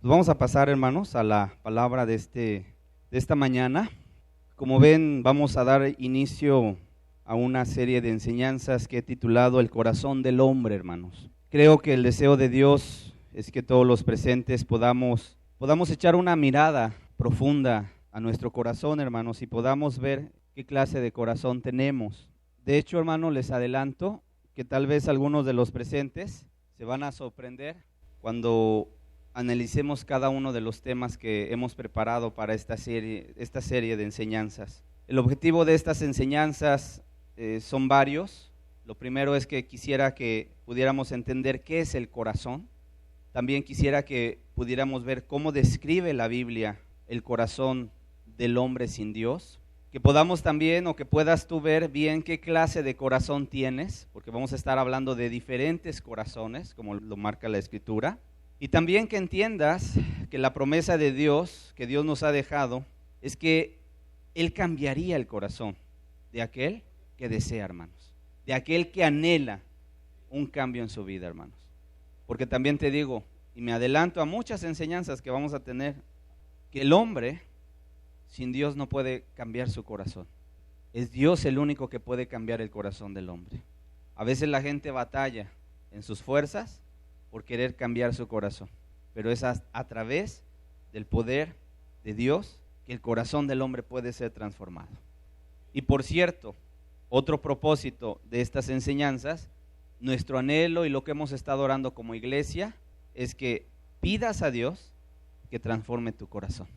Pues vamos a pasar, hermanos, a la palabra de esta mañana. Como ven, vamos a dar inicio a una serie de enseñanzas que he titulado El corazón del hombre, hermanos. Creo que el deseo de Dios es que todos los presentes podamos echar una mirada profunda a nuestro corazón, hermanos, y podamos ver qué clase de corazón tenemos. De hecho, hermanos, les adelanto que tal vez algunos de los presentes se van a sorprender cuando analicemos cada uno de los temas que hemos preparado para esta serie de enseñanzas. El objetivo de estas enseñanzas son varios. Lo primero es que quisiera que pudiéramos entender qué es el corazón. También quisiera que pudiéramos ver cómo describe la Biblia el corazón del hombre sin Dios. Que podamos también, o que puedas tú ver bien qué clase de corazón tienes, porque vamos a estar hablando de diferentes corazones, como lo marca la Escritura. Y también que entiendas que la promesa de Dios, que Dios nos ha dejado, es que Él cambiaría el corazón de aquel que desea, hermanos, de aquel que anhela un cambio en su vida, hermanos. Porque también te digo, y me adelanto a muchas enseñanzas que vamos a tener, que el hombre sin Dios no puede cambiar su corazón. Es Dios el único que puede cambiar el corazón del hombre. A veces la gente batalla en sus fuerzas por querer cambiar su corazón, pero es a través del poder de Dios que el corazón del hombre puede ser transformado. Y por cierto, otro propósito de estas enseñanzas, nuestro anhelo y lo que hemos estado orando como iglesia, es que pidas a Dios que transforme tu corazón.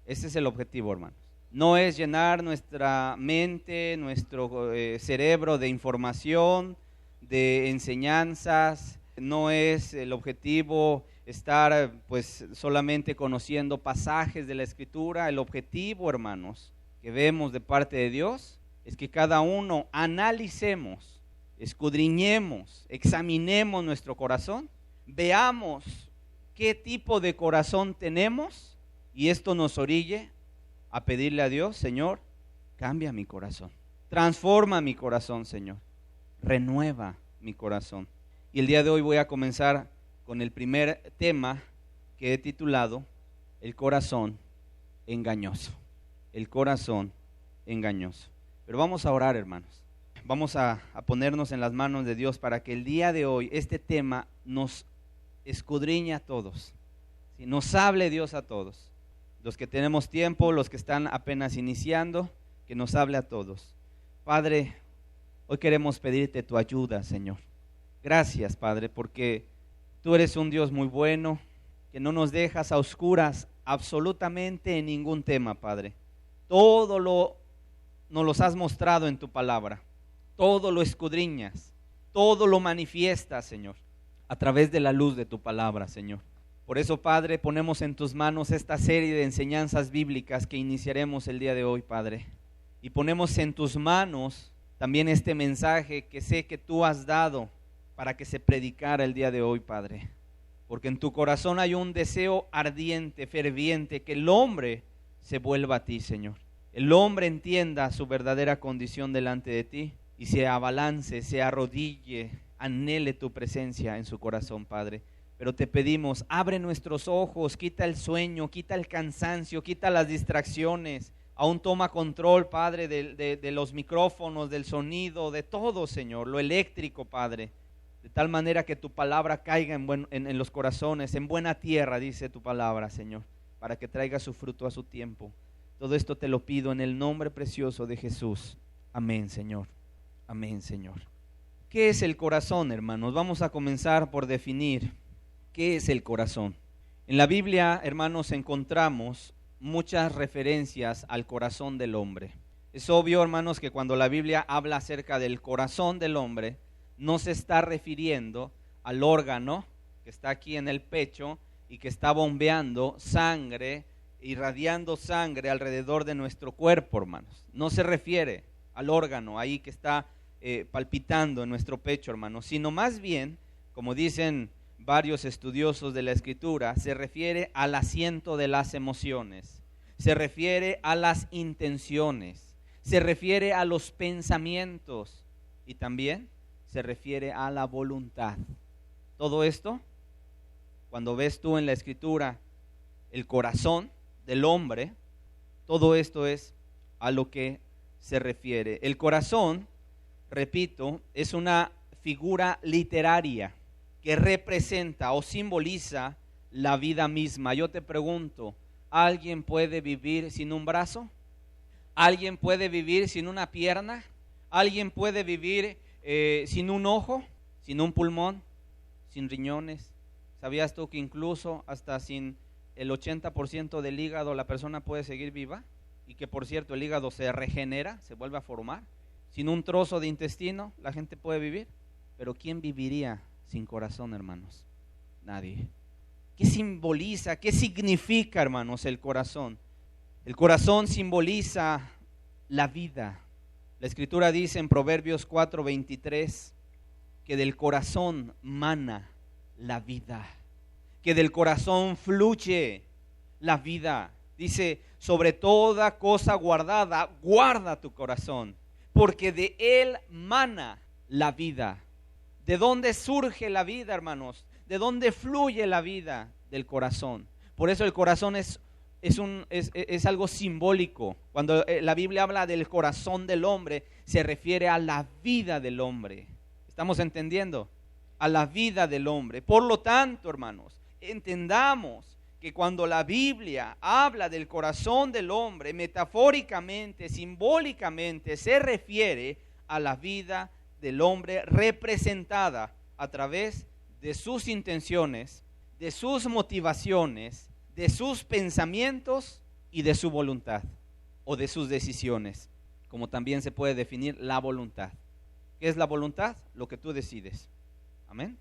Ese es el objetivo, hermanos. No es llenar nuestra mente, nuestro cerebro de información, de enseñanzas. No es el objetivo estar pues solamente conociendo pasajes de la Escritura. El objetivo, hermanos, que vemos de parte de Dios es que cada uno analicemos, escudriñemos, examinemos nuestro corazón, veamos qué tipo de corazón tenemos y esto nos orille a pedirle a Dios: Señor, cambia mi corazón, transforma mi corazón, Señor, renueva mi corazón. Y el día de hoy voy a comenzar con el primer tema que he titulado El corazón engañoso. El corazón engañoso. Pero vamos a orar, hermanos. Vamos a ponernos en las manos de Dios para que el día de hoy este tema nos escudriñe a todos. ¿Sí? Nos hable Dios a todos. Los que tenemos tiempo, los que están apenas iniciando, que nos hable a todos. Padre, hoy queremos pedirte tu ayuda, Señor. Gracias, Padre, porque tú eres un Dios muy bueno, que no nos dejas a oscuras absolutamente en ningún tema, Padre. Nos los has mostrado en tu palabra, todo lo escudriñas, todo lo manifiestas, Señor, a través de la luz de tu palabra, Señor. Por eso, Padre, ponemos en tus manos esta serie de enseñanzas bíblicas que iniciaremos el día de hoy, Padre. Y ponemos en tus manos también este mensaje que sé que tú has dado para que se predicara el día de hoy, Padre. Porque en tu corazón hay un deseo ardiente, ferviente, que el hombre se vuelva a ti, Señor. El hombre entienda su verdadera condición delante de ti y se abalance, se arrodille, anhele tu presencia en su corazón, Padre. Pero te pedimos, abre nuestros ojos, quita el sueño, quita el cansancio, quita las distracciones. Aún toma control, Padre, de los micrófonos, del sonido, de todo, Señor, lo eléctrico, Padre. De tal manera que tu palabra caiga en los corazones, en buena tierra, dice tu palabra, Señor, para que traiga su fruto a su tiempo. Todo esto te lo pido en el nombre precioso de Jesús. Amén, Señor. Amén, Señor. ¿Qué es el corazón, hermanos? Vamos a comenzar por definir qué es el corazón. En la Biblia, hermanos, encontramos muchas referencias al corazón del hombre. Es obvio, hermanos, que cuando la Biblia habla acerca del corazón del hombre, no se está refiriendo al órgano que está aquí en el pecho y que está bombeando sangre, irradiando sangre alrededor de nuestro cuerpo, hermanos. No se refiere al órgano ahí que está palpitando en nuestro pecho, hermanos, sino más bien, como dicen varios estudiosos de la Escritura, se refiere al asiento de las emociones, se refiere a las intenciones, se refiere a los pensamientos y también se refiere a la voluntad. Todo esto, cuando ves tú en la Escritura el corazón del hombre, todo esto es a lo que se refiere. El corazón, repito, es una figura literaria que representa o simboliza la vida misma. Yo te pregunto, ¿alguien puede vivir sin un brazo? ¿Alguien puede vivir sin una pierna? ¿Alguien puede vivir sin un ojo, sin un pulmón, sin riñones? ¿Sabías tú que incluso hasta sin el 80% del hígado la persona puede seguir viva? Y que por cierto el hígado se regenera, se vuelve a formar. Sin un trozo de intestino la gente puede vivir. Pero ¿quién viviría sin corazón, hermanos? Nadie. ¿Qué simboliza? ¿Qué significa, hermanos, el corazón? El corazón simboliza la vida. La Escritura dice en Proverbios 4:23 que del corazón mana la vida, que del corazón fluye la vida. Dice, sobre toda cosa guardada, guarda tu corazón, porque de él mana la vida. ¿De dónde surge la vida, hermanos? ¿De dónde fluye la vida? Del corazón. Por eso el corazón es algo simbólico. Cuando la Biblia habla del corazón del hombre, se refiere a la vida del hombre. ¿Estamos entendiendo? A la vida del hombre. Por lo tanto, hermanos, entendamos que cuando la Biblia habla del corazón del hombre, metafóricamente, simbólicamente, se refiere a la vida del hombre representada a través de sus intenciones, de sus motivaciones, de sus pensamientos y de su voluntad o de sus decisiones, como también se puede definir la voluntad. ¿Qué es la voluntad? Lo que tú decides. Amén.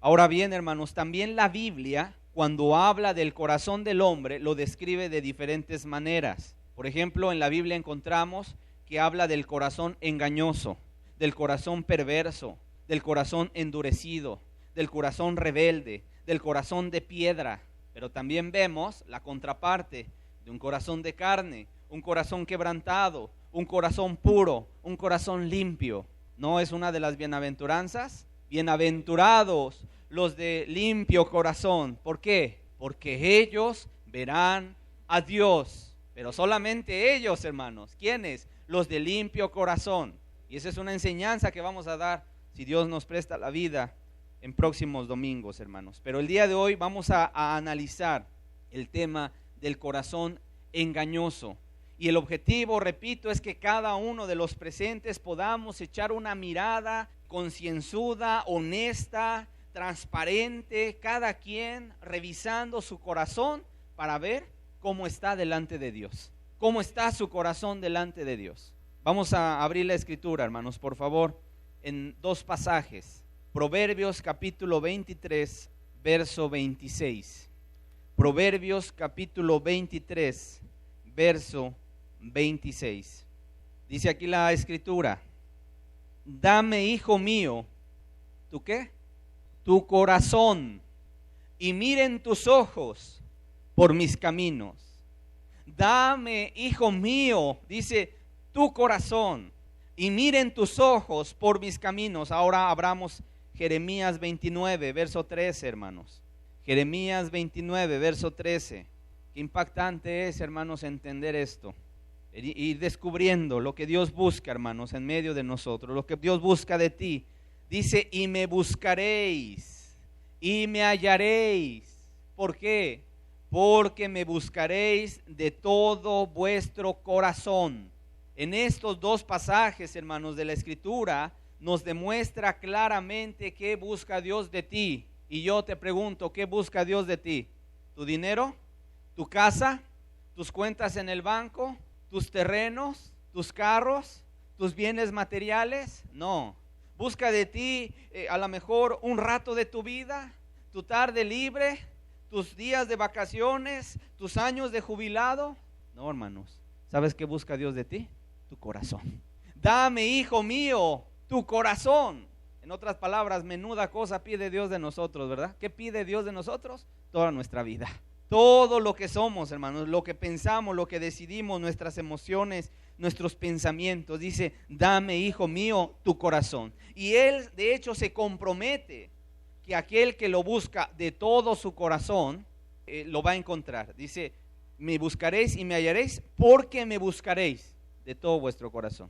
Ahora bien, hermanos, también la Biblia, cuando habla del corazón del hombre, lo describe de diferentes maneras. Por ejemplo, en la Biblia encontramos que habla del corazón engañoso, del corazón perverso, del corazón endurecido, del corazón rebelde, del corazón de piedra. Pero también vemos la contraparte de un corazón de carne, un corazón quebrantado, un corazón puro, un corazón limpio. ¿No es una de las bienaventuranzas? Bienaventurados los de limpio corazón. ¿Por qué? Porque ellos verán a Dios. Pero solamente ellos, hermanos. ¿Quiénes? Los de limpio corazón. Y esa es una enseñanza que vamos a dar, si Dios nos presta la vida, en próximos domingos, hermanos. Pero el día de hoy vamos a analizar el tema del corazón engañoso. Y el objetivo, repito, es que cada uno de los presentes podamos echar una mirada concienzuda, honesta, transparente, cada quien revisando su corazón para ver cómo está delante de Dios. ¿Cómo está su corazón delante de Dios? Vamos a abrir la Escritura, hermanos, por favor, en dos pasajes. Proverbios capítulo 23, verso 26. Proverbios capítulo 23, verso 26. Dice aquí la Escritura: dame, hijo mío, ¿tú qué? Tu corazón, y miren tus ojos por mis caminos. Dame, hijo mío, dice, tu corazón, y miren tus ojos por mis caminos. Ahora abramos Jeremías 29, verso 13, hermanos. Jeremías 29, verso 13. Qué impactante es, hermanos, entender esto. Ir descubriendo lo que Dios busca, hermanos, en medio de nosotros, lo que Dios busca de ti. Dice, y me buscaréis, y me hallaréis. ¿Por qué? Porque me buscaréis de todo vuestro corazón. En estos dos pasajes, hermanos, de la Escritura, nos demuestra claramente qué busca Dios de ti. Y yo te pregunto, ¿qué busca Dios de ti? ¿Tu dinero? ¿Tu casa? ¿Tus cuentas en el banco? ¿Tus terrenos? ¿Tus carros? ¿Tus bienes materiales? No. Busca de ti a lo mejor un rato de tu vida, tu tarde libre, tus días de vacaciones, tus años de jubilado. No, hermanos. ¿Sabes qué busca Dios de ti? Tu corazón. Dame, hijo mío, tu corazón. En otras palabras, menuda cosa pide Dios de nosotros, ¿verdad? ¿Qué pide Dios de nosotros? Toda nuestra vida. Todo lo que somos, hermanos, lo que pensamos, lo que decidimos, nuestras emociones, nuestros pensamientos. Dice, dame, hijo mío, tu corazón. Y Él, de hecho, se compromete que aquel que lo busca de todo su corazón, lo va a encontrar. Dice, me buscaréis y me hallaréis porque me buscaréis de todo vuestro corazón.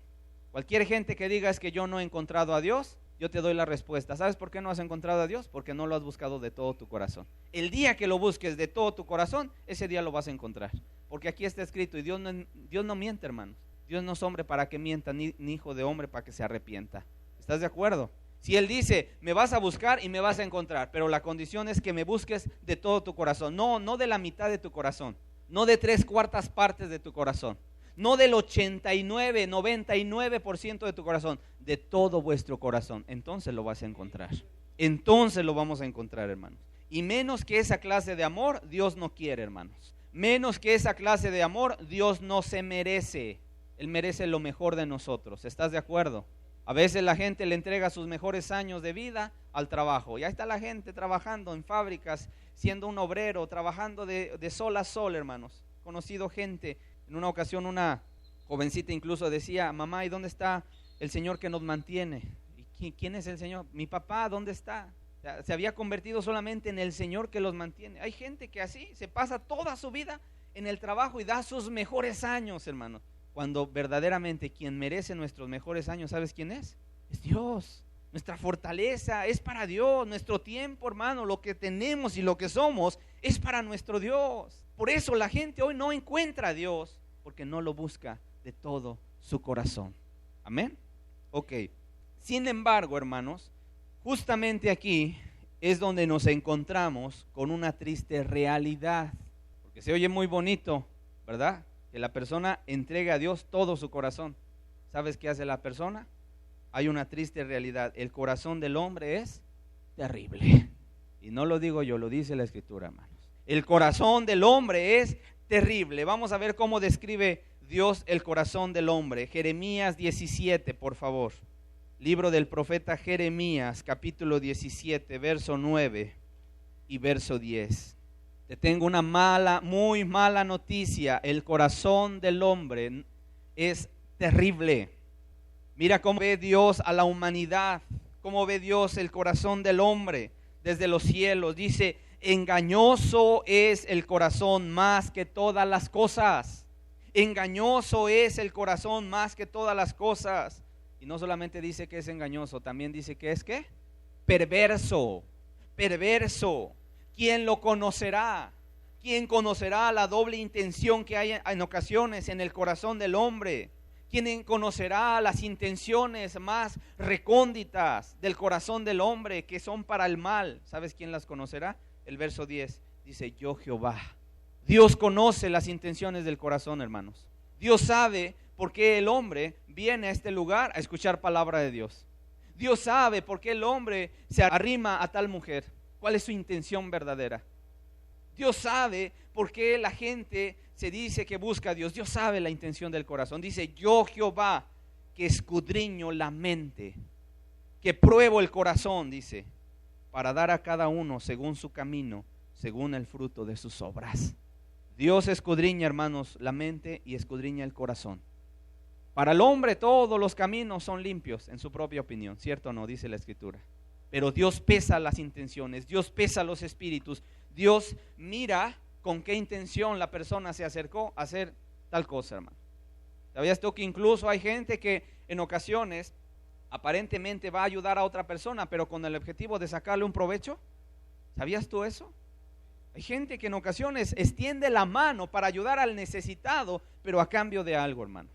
Cualquier gente que diga es que yo no he encontrado a Dios, yo te doy la respuesta. ¿Sabes por qué no has encontrado a Dios? Porque no lo has buscado de todo tu corazón. El día que lo busques de todo tu corazón, ese día lo vas a encontrar. Porque aquí está escrito, y Dios no miente, hermanos. Dios no es hombre para que mienta, ni hijo de hombre para que se arrepienta. ¿Estás de acuerdo? Si Él dice, me vas a buscar y me vas a encontrar, pero la condición es que me busques de todo tu corazón. No de la mitad de tu corazón, no de 3/4 partes de tu corazón, no del 89, 99% de tu corazón, de todo vuestro corazón. Entonces lo vas a encontrar. Entonces lo vamos a encontrar, hermanos. Y menos que esa clase de amor, Dios no quiere, hermanos. Menos que esa clase de amor, Dios no se merece. Él merece lo mejor de nosotros. ¿Estás de acuerdo? A veces la gente le entrega sus mejores años de vida al trabajo. Y ahí está la gente trabajando en fábricas, siendo un obrero, trabajando de sol a sol, hermanos. Conocido gente. En una ocasión una jovencita incluso decía, mamá, ¿y dónde está el Señor que nos mantiene? ¿Y quién es el Señor? Mi papá, ¿dónde está? O sea, se había convertido solamente en el Señor que los mantiene. Hay gente que así se pasa toda su vida en el trabajo y da sus mejores años, hermanos. Cuando verdaderamente quien merece nuestros mejores años, ¿sabes quién es? Es Dios. Nuestra fortaleza es para Dios. Nuestro tiempo, hermano, lo que tenemos y lo que somos es para nuestro Dios. Por eso la gente hoy no encuentra a Dios, porque no lo busca de todo su corazón. Amén. Ok. Sin embargo, hermanos, justamente aquí es donde nos encontramos con una triste realidad. Porque se oye muy bonito, ¿verdad? Que la persona entregue a Dios todo su corazón. ¿Sabes qué hace la persona? Hay una triste realidad. El corazón del hombre es terrible. Y no lo digo yo, lo dice la Escritura, hermanos. El corazón del hombre es terrible. Vamos a ver cómo describe Dios el corazón del hombre. Jeremías 17, por favor. Libro del profeta Jeremías, capítulo 17, verso 9 y verso 10. Te tengo una muy mala noticia. El corazón del hombre es terrible. Mira cómo ve Dios a la humanidad, cómo ve Dios el corazón del hombre desde los cielos. Dice, engañoso es el corazón más que todas las cosas. Engañoso es el corazón más que todas las cosas. Y no solamente dice que es engañoso, también dice que es ¿qué? Perverso. Perverso. ¿Quién lo conocerá? ¿Quién conocerá la doble intención que hay en ocasiones en el corazón del hombre? ¿Quién conocerá las intenciones más recónditas del corazón del hombre que son para el mal? ¿Sabes quién las conocerá? El verso 10 dice, yo Jehová. Dios conoce las intenciones del corazón, hermanos. Dios sabe por qué el hombre viene a este lugar a escuchar palabra de Dios. Dios sabe por qué el hombre se arrima a tal mujer. ¿Cuál es su intención verdadera? Dios sabe por qué la gente se dice que busca a Dios. Dios sabe la intención del corazón. Dice, yo Jehová, que escudriño la mente, que pruebo el corazón, dice, para dar a cada uno según su camino, según el fruto de sus obras. Dios escudriña, hermanos, la mente y escudriña el corazón. Para el hombre todos los caminos son limpios, en su propia opinión, ¿cierto o no? Dice la Escritura. Pero Dios pesa las intenciones, Dios pesa los espíritus, Dios mira con qué intención la persona se acercó a hacer tal cosa, hermano. ¿Sabías tú que incluso hay gente que en ocasiones aparentemente va a ayudar a otra persona, pero con el objetivo de sacarle un provecho? ¿Sabías tú eso? Hay gente que en ocasiones extiende la mano para ayudar al necesitado, pero a cambio de algo, hermanos.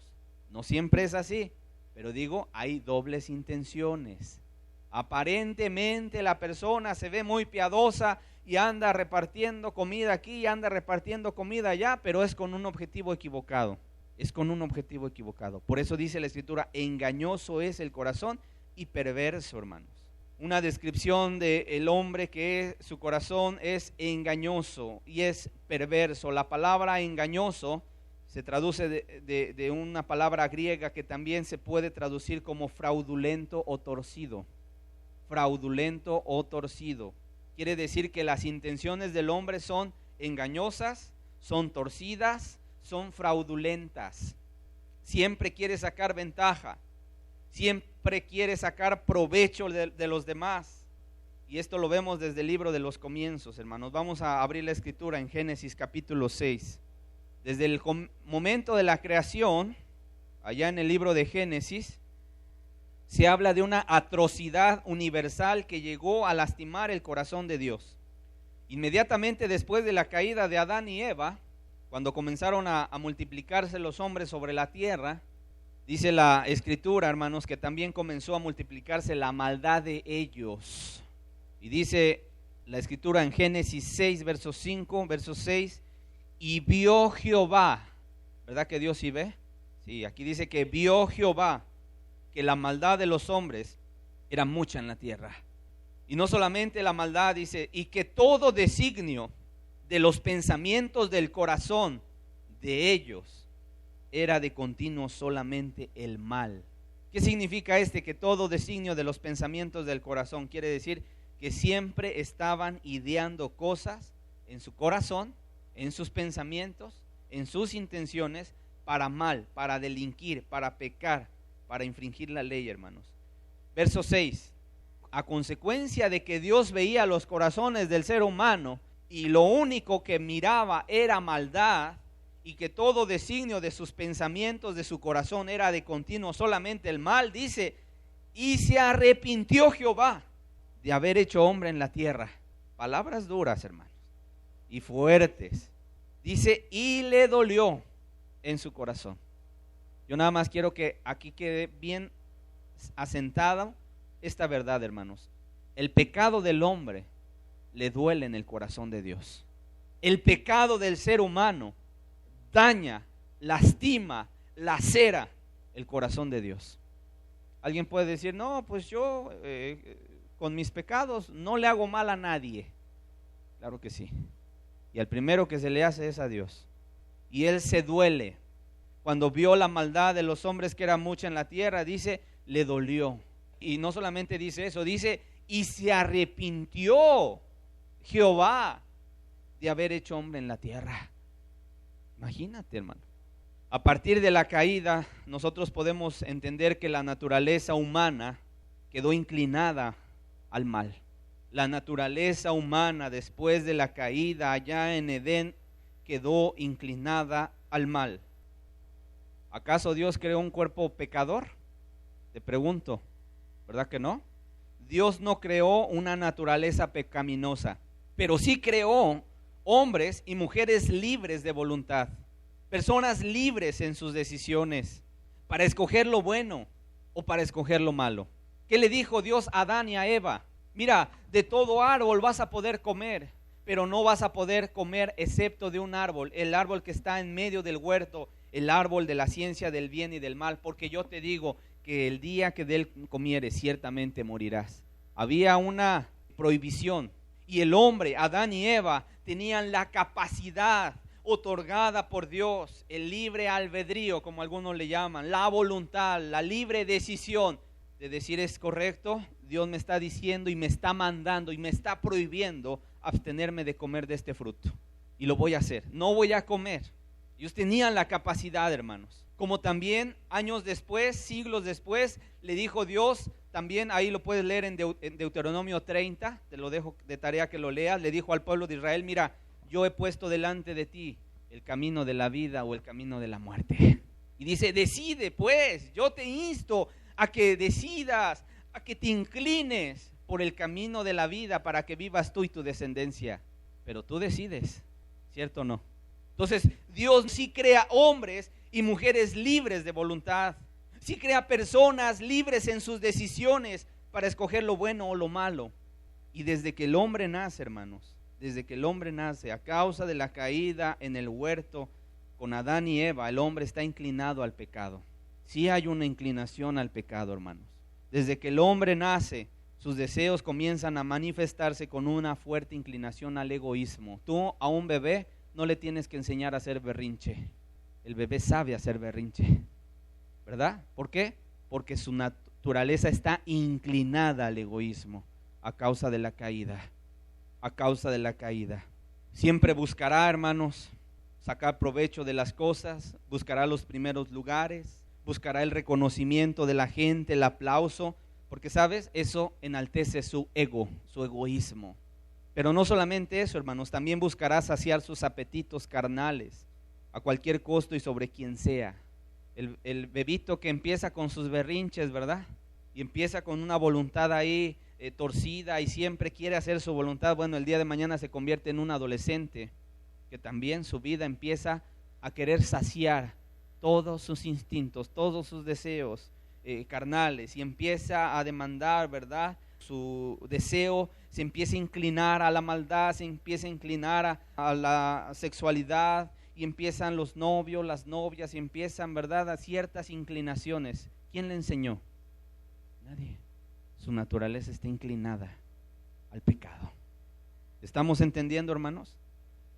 No siempre es así, pero digo, hay dobles intenciones. Aparentemente la persona se ve muy piadosa y anda repartiendo comida aquí y anda repartiendo comida allá, pero es con un objetivo equivocado. Es con un objetivo equivocado. Por eso dice la Escritura, engañoso es el corazón y perverso, hermanos. Una descripción del hombre que su corazón es engañoso y es perverso. La palabra engañoso se traduce de una palabra griega que también se puede traducir como fraudulento o torcido. Fraudulento o torcido. Quiere decir que las intenciones del hombre son engañosas, son torcidas, son fraudulentas. Siempre quiere sacar ventaja, siempre quiere sacar provecho de los demás. Y esto lo vemos desde el libro de los comienzos, hermanos. Vamos a abrir la escritura en Génesis capítulo 6. Desde el momento de la creación, allá en el libro de Génesis, se habla de una atrocidad universal que llegó a lastimar el corazón de Dios. Inmediatamente después de la caída de Adán y Eva, cuando comenzaron a multiplicarse los hombres sobre la tierra, dice la escritura, hermanos, que también comenzó a multiplicarse la maldad de ellos. Y dice la escritura en Génesis 6, verso 5, verso 6, y vio Jehová, ¿verdad que Dios sí ve? Sí, aquí dice que vio Jehová que la maldad de los hombres era mucha en la tierra. Y no solamente la maldad, dice, y que todo designio de los pensamientos del corazón de ellos era de continuo solamente el mal. ¿Qué significa que todo designio de los pensamientos del corazón? Quiere decir que siempre estaban ideando cosas en su corazón, en sus pensamientos, en sus intenciones, para mal, para delinquir, para pecar, para infringir la ley, hermanos. Verso 6, a consecuencia de que Dios veía los corazones del ser humano y lo único que miraba era maldad, y que todo designio de sus pensamientos, de su corazón, era de continuo solamente el mal, dice, y se arrepintió Jehová de haber hecho hombre en la tierra. Palabras duras, hermanos, y fuertes. Dice, y le dolió en su corazón. Yo nada más quiero que aquí quede bien asentada esta verdad, hermanos. El pecado del hombre le duele en el corazón de Dios. El pecado del ser humano daña, lastima, lacera el corazón de Dios. Alguien puede decir, no, pues yo con mis pecados no le hago mal a nadie. Claro que sí. Y al primero que se le hace es a Dios. Y Él se duele. Cuando vio la maldad de los hombres, que era mucha en la tierra, dice, le dolió. Y no solamente dice eso, dice, y se arrepintió Jehová de haber hecho hombre en la tierra. Imagínate, hermano. A partir de la caída, nosotros podemos entender que la naturaleza humana quedó inclinada al mal. La naturaleza humana, después de la caída allá en Edén, quedó inclinada al mal. ¿Acaso Dios creó un cuerpo pecador? Te pregunto, ¿verdad que no? Dios no creó una naturaleza pecaminosa, pero sí creó hombres y mujeres libres de voluntad, personas libres en sus decisiones, para escoger lo bueno o para escoger lo malo. ¿Qué le dijo Dios a Adán y a Eva? Mira, de todo árbol vas a poder comer, pero no vas a poder comer excepto de un árbol, el árbol que está en medio del huerto, el árbol de la ciencia del bien y del mal, porque yo te digo que el día que de él comieres ciertamente morirás. Había una prohibición y el hombre, Adán y Eva, tenían la capacidad otorgada por Dios, el libre albedrío, como algunos le llaman, la voluntad, la libre decisión de decir es correcto, Dios me está diciendo y me está mandando y me está prohibiendo abstenerme de comer de este fruto. Y lo voy a hacer, no voy a comer. Ellos tenían la capacidad, hermanos. Como también años después, siglos después, le dijo Dios, también ahí lo puedes leer en Deuteronomio 30, te lo dejo de tarea que lo leas, le dijo al pueblo de Israel, mira, yo he puesto delante de ti el camino de la vida o el camino de la muerte. Y dice, decide pues, yo te insto a que decidas, a que te inclines por el camino de la vida para que vivas tú y tu descendencia. Pero tú decides, ¿cierto o no? Entonces, Dios sí crea hombres y mujeres libres de voluntad. Sí crea personas libres en sus decisiones para escoger lo bueno o lo malo. Y desde que el hombre nace, hermanos, desde que el hombre nace, a causa de la caída en el huerto con Adán y Eva, el hombre está inclinado al pecado. Sí hay una inclinación al pecado, hermanos. Desde que el hombre nace, sus deseos comienzan a manifestarse con una fuerte inclinación al egoísmo. Tú a un bebé no le tienes que enseñar a hacer berrinche. El bebé sabe hacer berrinche, ¿verdad? ¿Por qué? Porque su naturaleza está inclinada al egoísmo a causa de la caída. A causa de la caída. Siempre buscará, hermanos, sacar provecho de las cosas, buscará los primeros lugares, buscará el reconocimiento de la gente, el aplauso. Porque, ¿sabes? Eso enaltece su ego, su egoísmo. Pero no solamente eso, hermanos, también buscará saciar sus apetitos carnales a cualquier costo y sobre quien sea. El bebito que empieza con sus berrinches, ¿verdad? Y empieza con una voluntad ahí torcida y siempre quiere hacer su voluntad. Bueno, el día de mañana se convierte en un adolescente que también su vida empieza a querer saciar todos sus instintos, todos sus deseos carnales, y empieza a demandar, ¿verdad? Su deseo se empieza a inclinar a la maldad, se empieza a inclinar a la sexualidad, y empiezan los novios, las novias, y empiezan, ¿verdad?, a ciertas inclinaciones. ¿Quién le enseñó? Nadie. Su naturaleza está inclinada al pecado. ¿Estamos entendiendo, hermanos?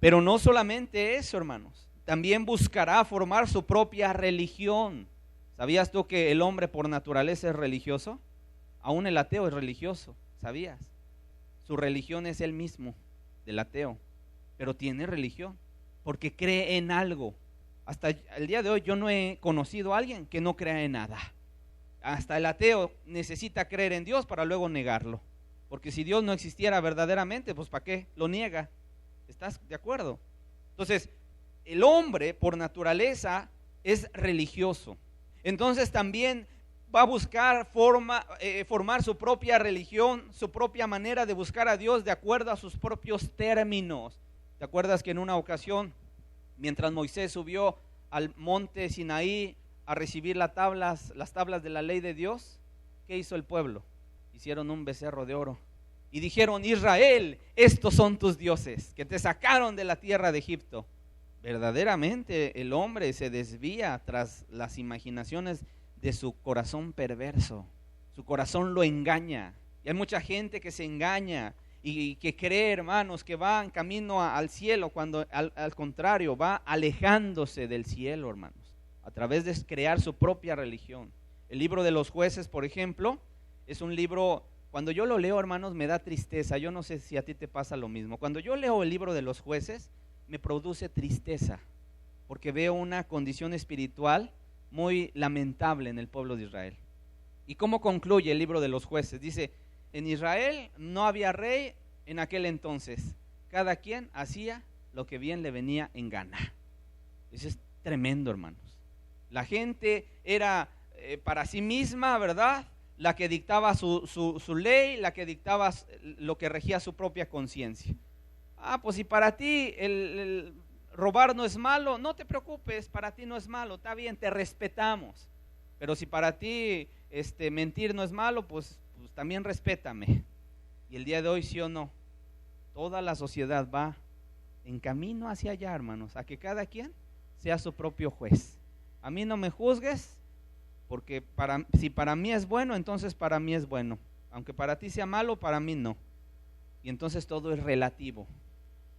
Pero no solamente eso, hermanos, también buscará formar su propia religión. ¿Sabías tú que el hombre por naturaleza es religioso? Aún el ateo es religioso, ¿sabías? Su religión es él mismo, del ateo, pero tiene religión porque cree en algo. Hasta el día de hoy yo no he conocido a alguien que no crea en nada. Hasta el ateo necesita creer en Dios para luego negarlo, porque si Dios no existiera verdaderamente, pues ¿para qué lo niega? ¿Estás de acuerdo? Entonces, el hombre por naturaleza es religioso. Entonces también va a buscar formar su propia religión, su propia manera de buscar a Dios de acuerdo a sus propios términos. ¿Te acuerdas que en una ocasión, mientras Moisés subió al monte Sinaí a recibir las tablas de la ley de Dios, ¿qué hizo el pueblo? Hicieron un becerro de oro y dijeron: Israel, estos son tus dioses que te sacaron de la tierra de Egipto. Verdaderamente el hombre se desvía tras las imaginaciones de su corazón perverso. Su corazón lo engaña, y hay mucha gente que se engaña y que cree, hermanos, que va en camino al cielo, cuando al contrario va alejándose del cielo, hermanos, a través de crear su propia religión. El libro de los Jueces, por ejemplo, es un libro, cuando yo lo leo, hermanos, me da tristeza. Yo no sé si a ti te pasa lo mismo. Cuando yo leo el libro de los Jueces, me produce tristeza, porque veo una condición espiritual muy lamentable en el pueblo de Israel. ¿Y cómo concluye el libro de los Jueces? Dice: en Israel no había rey en aquel entonces, cada quien hacía lo que bien le venía en gana. Eso es tremendo, hermanos. La gente era para sí misma, ¿verdad?, la que dictaba su ley, la que dictaba lo que regía su propia conciencia. Pues si para ti el robar no es malo, no te preocupes, para ti no es malo, está bien, te respetamos. Pero si para ti mentir no es malo, pues también respétame. Y el día de hoy, sí o no, toda la sociedad va en camino hacia allá, hermanos, a que cada quien sea su propio juez. A mí no me juzgues, porque si para mí es bueno, entonces para mí es bueno. Aunque para ti sea malo, para mí no. Y entonces todo es relativo.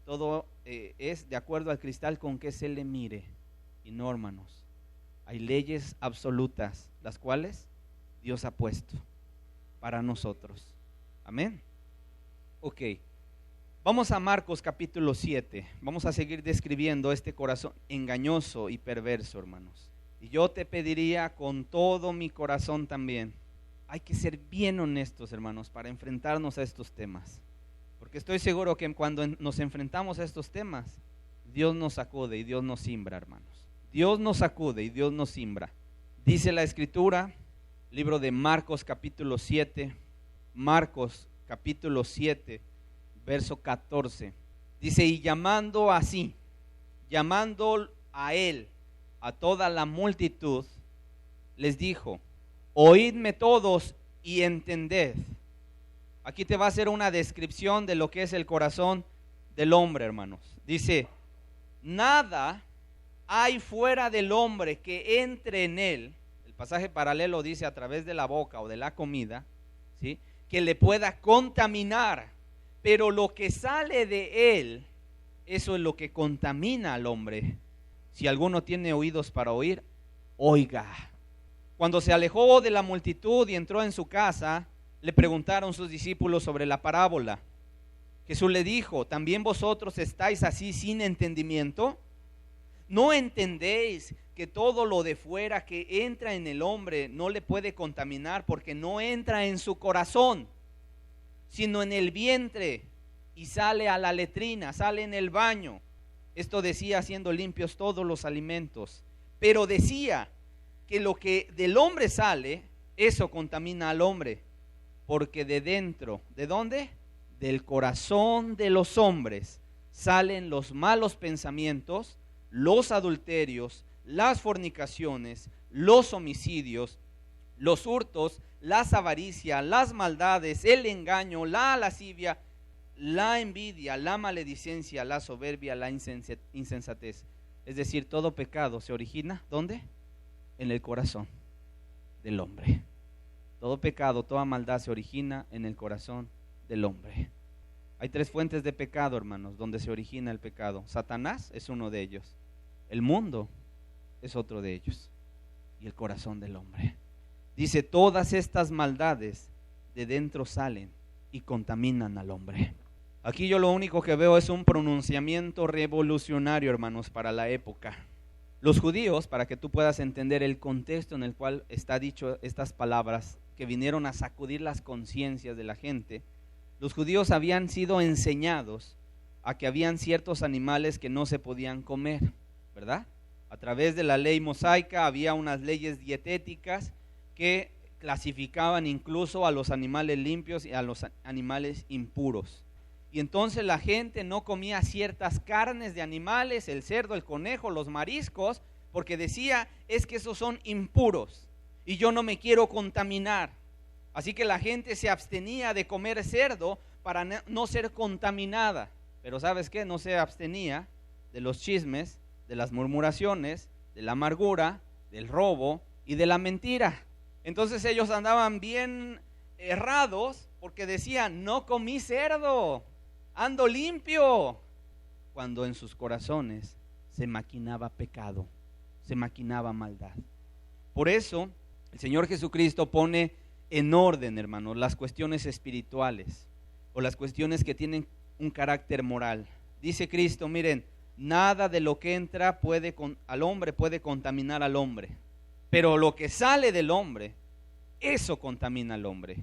Todo es de acuerdo al cristal con que se le mire. Y no, hermanos, hay leyes absolutas, las cuales Dios ha puesto para nosotros. Amén. Ok, vamos a Marcos capítulo 7. Vamos a seguir describiendo este corazón engañoso y perverso, hermanos. Y yo te pediría con todo mi corazón también, hay que ser bien honestos, hermanos, para enfrentarnos a estos temas. Porque estoy seguro que cuando nos enfrentamos a estos temas, Dios nos sacude y Dios nos simbra, hermanos. Dios nos sacude y Dios nos simbra. Dice la Escritura, libro de Marcos capítulo 7, Marcos capítulo 7, verso 14. Dice: y llamando a él a toda la multitud, les dijo: oídme todos y entended. Aquí te va a hacer una descripción de lo que es el corazón del hombre, hermanos. Dice: nada hay fuera del hombre que entre en él. El pasaje paralelo dice: a través de la boca o de la comida, ¿sí?, que le pueda contaminar. Pero lo que sale de él, eso es lo que contamina al hombre. Si alguno tiene oídos para oír, oiga. Cuando se alejó de la multitud y entró en su casa, le preguntaron sus discípulos sobre la parábola. Jesús le dijo: ¿también vosotros estáis así sin entendimiento? ¿No entendéis que todo lo de fuera que entra en el hombre no le puede contaminar, porque no entra en su corazón, sino en el vientre y sale a la letrina, sale en el baño? Esto decía siendo limpios todos los alimentos. Pero decía que lo que del hombre sale, eso contamina al hombre, porque de dentro, ¿de dónde? Del corazón de los hombres salen los malos pensamientos, los adulterios, las fornicaciones, los homicidios, los hurtos, las avaricias, las maldades, el engaño, la lascivia, la envidia, la maledicencia, la soberbia, la insensatez. Es decir, todo pecado se origina, ¿dónde? En el corazón del hombre. Todo pecado, toda maldad se origina en el corazón del hombre. Hay tres fuentes de pecado, hermanos, donde se origina el pecado. Satanás es uno de ellos, el mundo es otro de ellos, y el corazón del hombre. Dice, todas estas maldades de dentro salen y contaminan al hombre. Aquí yo lo único que veo es un pronunciamiento revolucionario, hermanos, para la época. Los judíos, para que tú puedas entender el contexto en el cual está dicho estas palabras, que vinieron a sacudir las conciencias de la gente, los judíos habían sido enseñados a que habían ciertos animales que no se podían comer, ¿verdad? A través de la ley mosaica había unas leyes dietéticas que clasificaban incluso a los animales limpios y a los animales impuros. Y entonces la gente no comía ciertas carnes de animales, el cerdo, el conejo, los mariscos, porque decía, es que esos son impuros y yo no me quiero contaminar. Así que la gente se abstenía de comer cerdo para no ser contaminada. Pero ¿sabes qué? No se abstenía de los chismes, de las murmuraciones, de la amargura, del robo y de la mentira. Entonces ellos andaban bien errados porque decían, no comí cerdo, ando limpio, cuando en sus corazones se maquinaba pecado, se maquinaba maldad. Por eso el Señor Jesucristo pone en orden, hermanos, las cuestiones espirituales o las cuestiones que tienen un carácter moral. Dice Cristo, miren, nada de lo que entra al hombre puede contaminar al hombre, pero lo que sale del hombre, eso contamina al hombre,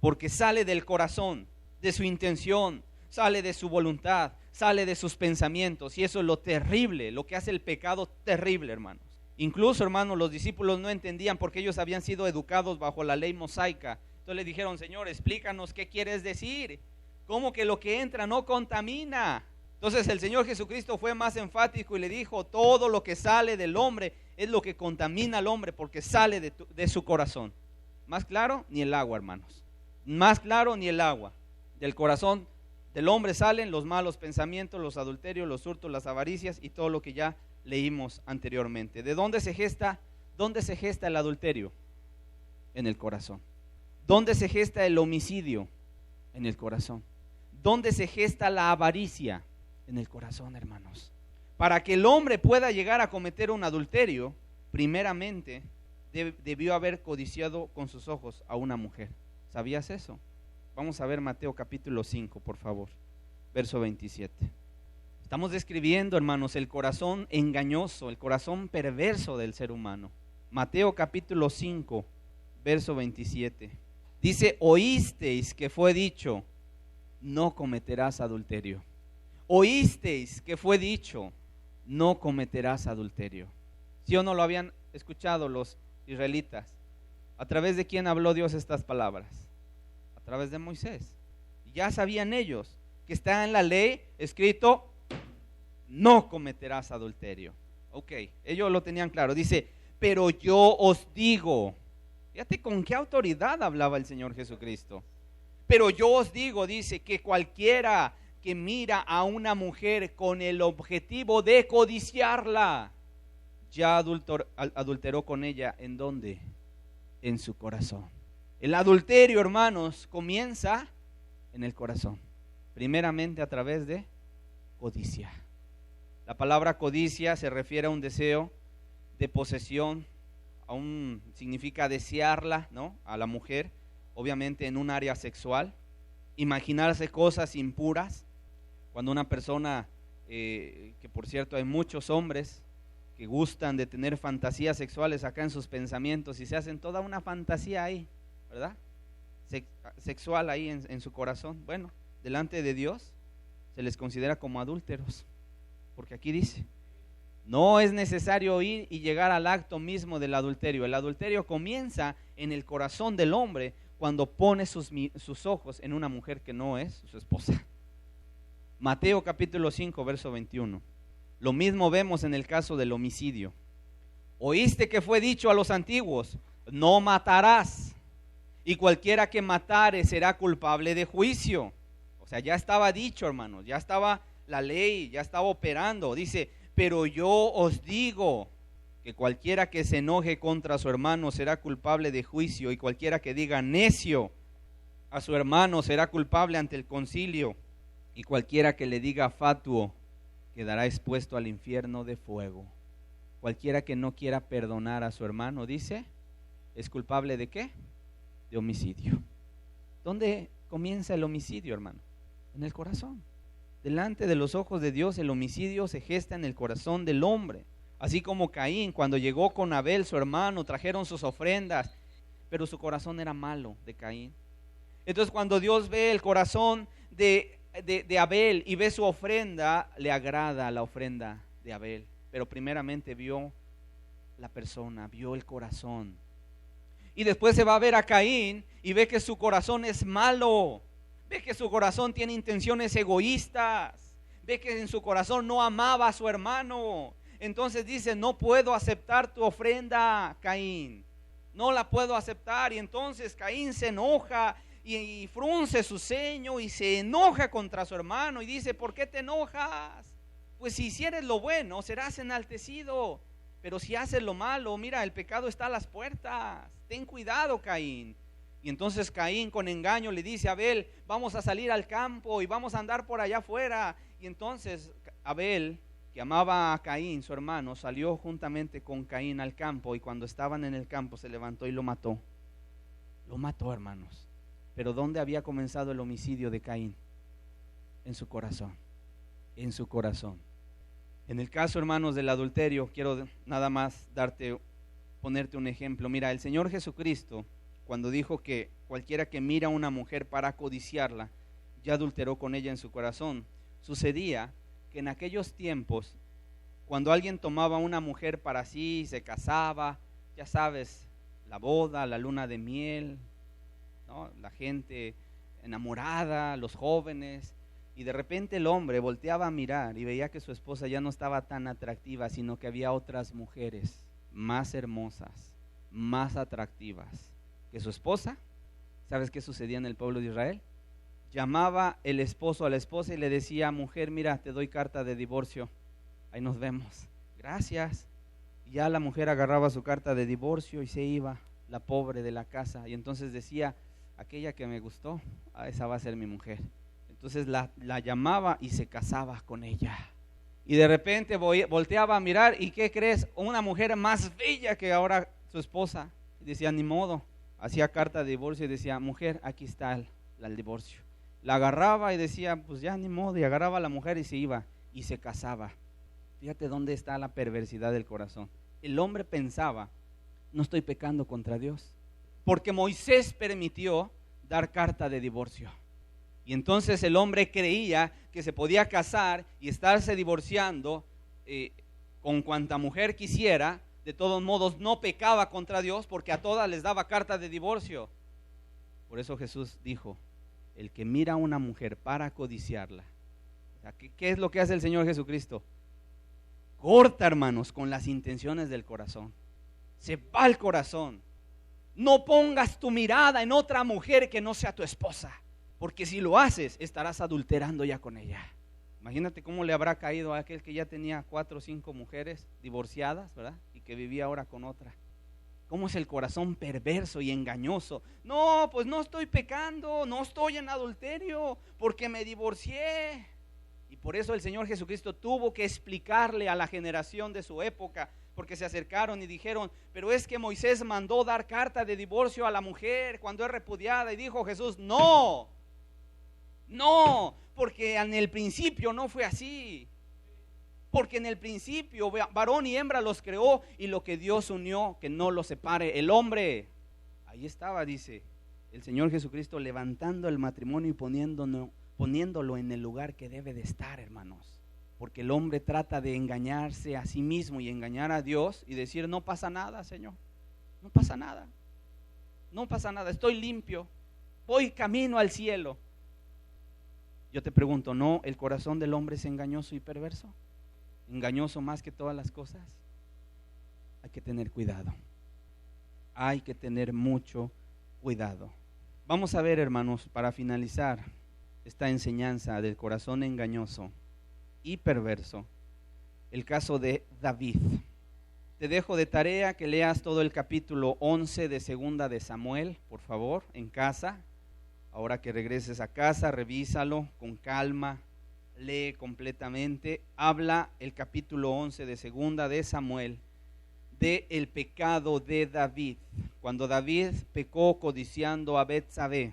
porque sale del corazón, de su intención, sale de su voluntad, sale de sus pensamientos, y eso es lo terrible, lo que hace el pecado terrible, hermanos. Incluso, hermanos, los discípulos no entendían porque ellos habían sido educados bajo la ley mosaica. Entonces le dijeron, Señor, explícanos qué quieres decir, ¿cómo que lo que entra no contamina? Entonces el Señor Jesucristo fue más enfático y le dijo, todo lo que sale del hombre es lo que contamina al hombre, porque sale de su corazón. Más claro, ni el agua, hermanos, más claro ni el agua. Del corazón del hombre salen los malos pensamientos, los adulterios, los hurtos, las avaricias y todo lo que ya leímos anteriormente. ¿De dónde se gesta el adulterio? En el corazón. ¿Dónde se gesta el homicidio? En el corazón. ¿Dónde se gesta la avaricia? En el corazón, hermanos. Para que el hombre pueda llegar a cometer un adulterio, primeramente debió haber codiciado con sus ojos a una mujer. ¿Sabías eso? Vamos a ver Mateo capítulo 5, por favor, verso 27. Estamos describiendo, hermanos, el corazón engañoso, el corazón perverso del ser humano. Mateo capítulo 5, verso 27. Dice, oísteis que fue dicho, no cometerás adulterio. Oísteis que fue dicho, no cometerás adulterio. ¿Sí o no lo habían escuchado los israelitas? ¿A través de quién habló Dios estas palabras? A través de Moisés. Ya sabían ellos que está en la ley escrito, no cometerás adulterio. Ok, ellos lo tenían claro. Dice, pero yo os digo, fíjate con qué autoridad hablaba el Señor Jesucristo. Pero yo os digo, dice, que cualquiera que mira a una mujer con el objetivo de codiciarla, ya adulteró con ella. ¿En dónde? En su corazón. El adulterio, hermanos, comienza en el corazón, primeramente a través de codicia. La palabra codicia se refiere a un deseo de posesión, significa desearla, ¿no? A la mujer, obviamente en un área sexual, imaginarse cosas impuras. Cuando una persona, que por cierto hay muchos hombres que gustan de tener fantasías sexuales acá en sus pensamientos y se hacen toda una fantasía ahí, ¿verdad? Sexual ahí en su corazón. Bueno, delante de Dios se les considera como adúlteros, porque aquí dice, no es necesario ir y llegar al acto mismo del adulterio. El adulterio comienza en el corazón del hombre cuando pone sus ojos en una mujer que no es su esposa. Mateo capítulo 5, verso 21. Lo mismo vemos en el caso del homicidio. Oíste que fue dicho a los antiguos, no matarás, y cualquiera que matare será culpable de juicio. O sea, ya estaba dicho, hermanos, ya estaba la ley, ya estaba operando. Dice, pero yo os digo que cualquiera que se enoje contra su hermano será culpable de juicio, y cualquiera que diga necio a su hermano será culpable ante el concilio, y cualquiera que le diga fatuo quedará expuesto al infierno de fuego. Cualquiera que no quiera perdonar a su hermano, dice, ¿es culpable de qué? De homicidio. ¿Dónde comienza el homicidio, hermano? En el corazón. Delante de los ojos de Dios, el homicidio se gesta en el corazón del hombre. Así como Caín, cuando llegó con Abel, su hermano, trajeron sus ofrendas, pero su corazón era malo de Caín. Entonces, cuando Dios ve el corazón de Abel y ve su ofrenda, le agrada la ofrenda de Abel, pero primeramente vio la persona, vio el corazón, y después se va a ver a Caín y ve que su corazón es malo, ve que su corazón tiene intenciones egoístas, ve que en su corazón no amaba a su hermano. Entonces dice, no puedo aceptar tu ofrenda, Caín, no la puedo aceptar. Y entonces Caín se enoja y frunce su ceño y se enoja contra su hermano y dice, ¿por qué te enojas? Pues si hicieres lo bueno serás enaltecido, pero si haces lo malo, mira, el pecado está a las puertas, ten cuidado, Caín. Y entonces Caín con engaño le dice a Abel, vamos a salir al campo y vamos a andar por allá afuera. Y entonces Abel, que amaba a Caín, su hermano, salió juntamente con Caín al campo, y cuando estaban en el campo se levantó y lo mató. Lo mató, hermanos. Pero ¿dónde había comenzado el homicidio de Caín? En su corazón, en su corazón. En el caso, hermanos, del adulterio, quiero nada más ponerte un ejemplo. Mira, el Señor Jesucristo, cuando dijo que cualquiera que mira a una mujer para codiciarla, ya adulteró con ella en su corazón, sucedía que en aquellos tiempos, cuando alguien tomaba a una mujer para sí, se casaba, ya sabes, la boda, la luna de miel, ¿no? La gente enamorada, los jóvenes, y de repente el hombre volteaba a mirar y veía que su esposa ya no estaba tan atractiva, sino que había otras mujeres más hermosas, más atractivas que su esposa. ¿Sabes qué sucedía en el pueblo de Israel? Llamaba el esposo a la esposa y le decía, mujer, mira, te doy carta de divorcio, ahí nos vemos, gracias. Y ya la mujer agarraba su carta de divorcio y se iba, la pobre de la casa. Y entonces decía, aquella que me gustó, esa va a ser mi mujer. Entonces la llamaba y se casaba con ella. Y de repente volteaba a mirar, ¿y qué crees? Una mujer más bella que ahora su esposa. Y decía, ni modo, hacía carta de divorcio y decía, mujer, aquí está el divorcio. La agarraba y decía, pues ya ni modo, y agarraba a la mujer y se iba y se casaba. Fíjate dónde está la perversidad del corazón. El hombre pensaba, no estoy pecando contra Dios, porque Moisés permitió dar carta de divorcio. Y entonces el hombre creía que se podía casar y estarse divorciando con cuanta mujer quisiera. De todos modos no pecaba contra Dios, porque a todas les daba carta de divorcio. Por eso Jesús dijo, el que mira a una mujer para codiciarla. O sea, ¿qué es lo que hace el Señor Jesucristo? Corta, hermanos, con las intenciones del corazón. Se va al corazón. No pongas tu mirada en otra mujer que no sea tu esposa, porque si lo haces, estarás adulterando ya con ella. Imagínate cómo le habrá caído a aquel que ya tenía 4 o 5 mujeres divorciadas, ¿verdad? Y que vivía ahora con otra. ¿Cómo es el corazón perverso y engañoso? No, pues no estoy pecando, no estoy en adulterio, porque me divorcié. Y por eso el Señor Jesucristo tuvo que explicarle a la generación de su época, porque se acercaron y dijeron, pero es que Moisés mandó dar carta de divorcio a la mujer cuando es repudiada. Y dijo Jesús, no, porque en el principio no fue así. porque en el principio varón y hembra los creó, y lo que Dios unió, que no lo separe el hombre. Ahí estaba, dice el Señor Jesucristo, levantando el matrimonio y poniéndolo en el lugar que debe de estar, hermanos. Porque el hombre trata de engañarse a sí mismo y engañar a Dios y decir, no pasa nada, Señor, no pasa nada, no pasa nada, estoy limpio, voy camino al cielo. Yo te pregunto, ¿no el corazón del hombre es engañoso y perverso? Engañoso más que todas las cosas. Hay que tener cuidado, hay que tener mucho cuidado. Vamos a ver, hermanos, para finalizar esta enseñanza del corazón engañoso y perverso, el caso de David. Te dejo de tarea que leas todo el capítulo 11 de Segunda de Samuel, por favor, en casa. Ahora que regreses a casa, revísalo con calma, lee completamente. Habla el capítulo 11 de Segunda de Samuel de el pecado de David, cuando David pecó codiciando a Betsabé.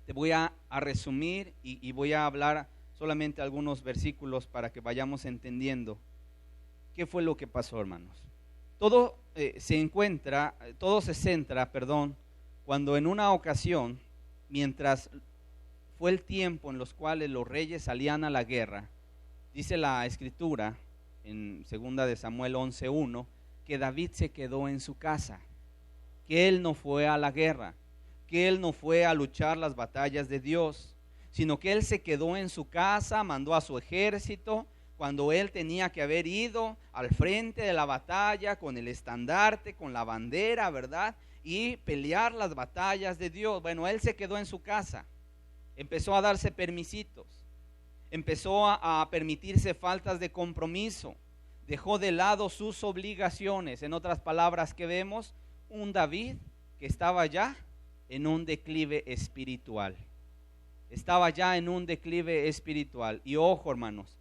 Te voy a resumir y voy a hablar solamente algunos versículos para que vayamos entendiendo qué fue lo que pasó, hermanos. Todo se centra, cuando en una ocasión, mientras fue el tiempo en los cuales los reyes salían a la guerra, dice la escritura en 2 de Samuel 11:1, que David se quedó en su casa, que él no fue a la guerra, que él no fue a luchar las batallas de Dios, sino que él se quedó en su casa, mandó a su ejército, cuando él tenía que haber ido al frente de la batalla con el estandarte, con la bandera, ¿verdad? Y pelear las batallas de Dios. Bueno, él se quedó en su casa, empezó a darse permisitos, empezó a permitirse faltas de compromiso, dejó de lado sus obligaciones. En otras palabras, ¿qué vemos? Un David que estaba ya en un declive espiritual. Estaba ya en un declive espiritual. Y ojo, hermanos,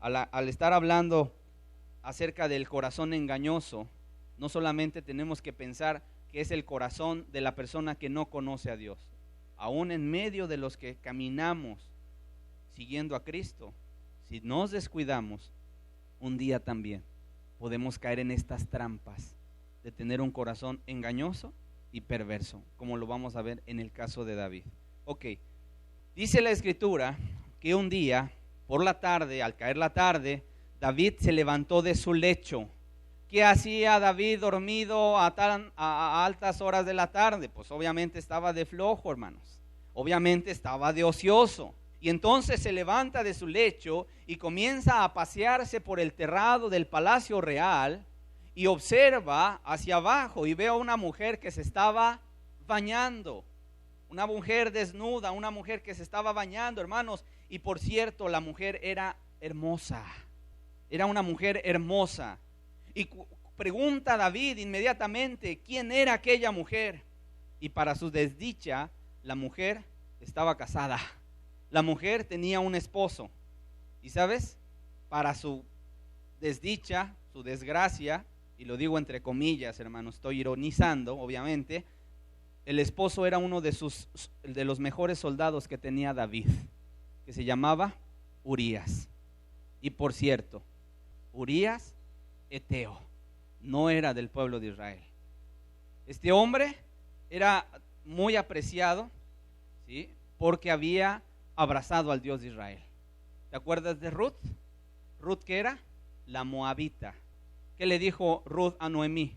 al estar hablando acerca del corazón engañoso, no solamente tenemos que pensar que es el corazón de la persona que no conoce a Dios. Aún en medio de los que caminamos siguiendo a Cristo, si nos descuidamos, un día también podemos caer en estas trampas de tener un corazón engañoso y perverso, como lo vamos a ver en el caso de David. Ok, dice la escritura que un día, por la tarde, al caer la tarde, David se levantó de su lecho. ¿Qué hacía David dormido a altas horas de la tarde? Pues obviamente estaba de flojo, hermanos. Obviamente estaba de ocioso. Y entonces se levanta de su lecho y comienza a pasearse por el terrado del palacio real y observa hacia abajo y ve a una mujer que se estaba bañando. Una mujer desnuda, una mujer que se estaba bañando, hermanos. Y por cierto, la mujer era hermosa. Era una mujer hermosa. Y pregunta a David inmediatamente quién era aquella mujer. Y para su desdicha, la mujer estaba casada. La mujer tenía un esposo. Y sabes, para su desdicha, su desgracia, y lo digo entre comillas, hermanos, estoy ironizando, obviamente, el esposo era uno de los mejores soldados que tenía David, que se llamaba Urías. Y por cierto, Urías eteo, no era del pueblo de Israel. Este hombre era muy apreciado, ¿sí?, porque había abrazado al Dios de Israel. ¿Te acuerdas de Ruth? Ruth, ¿qué era? La moabita. ¿Qué le dijo Ruth a Noemí?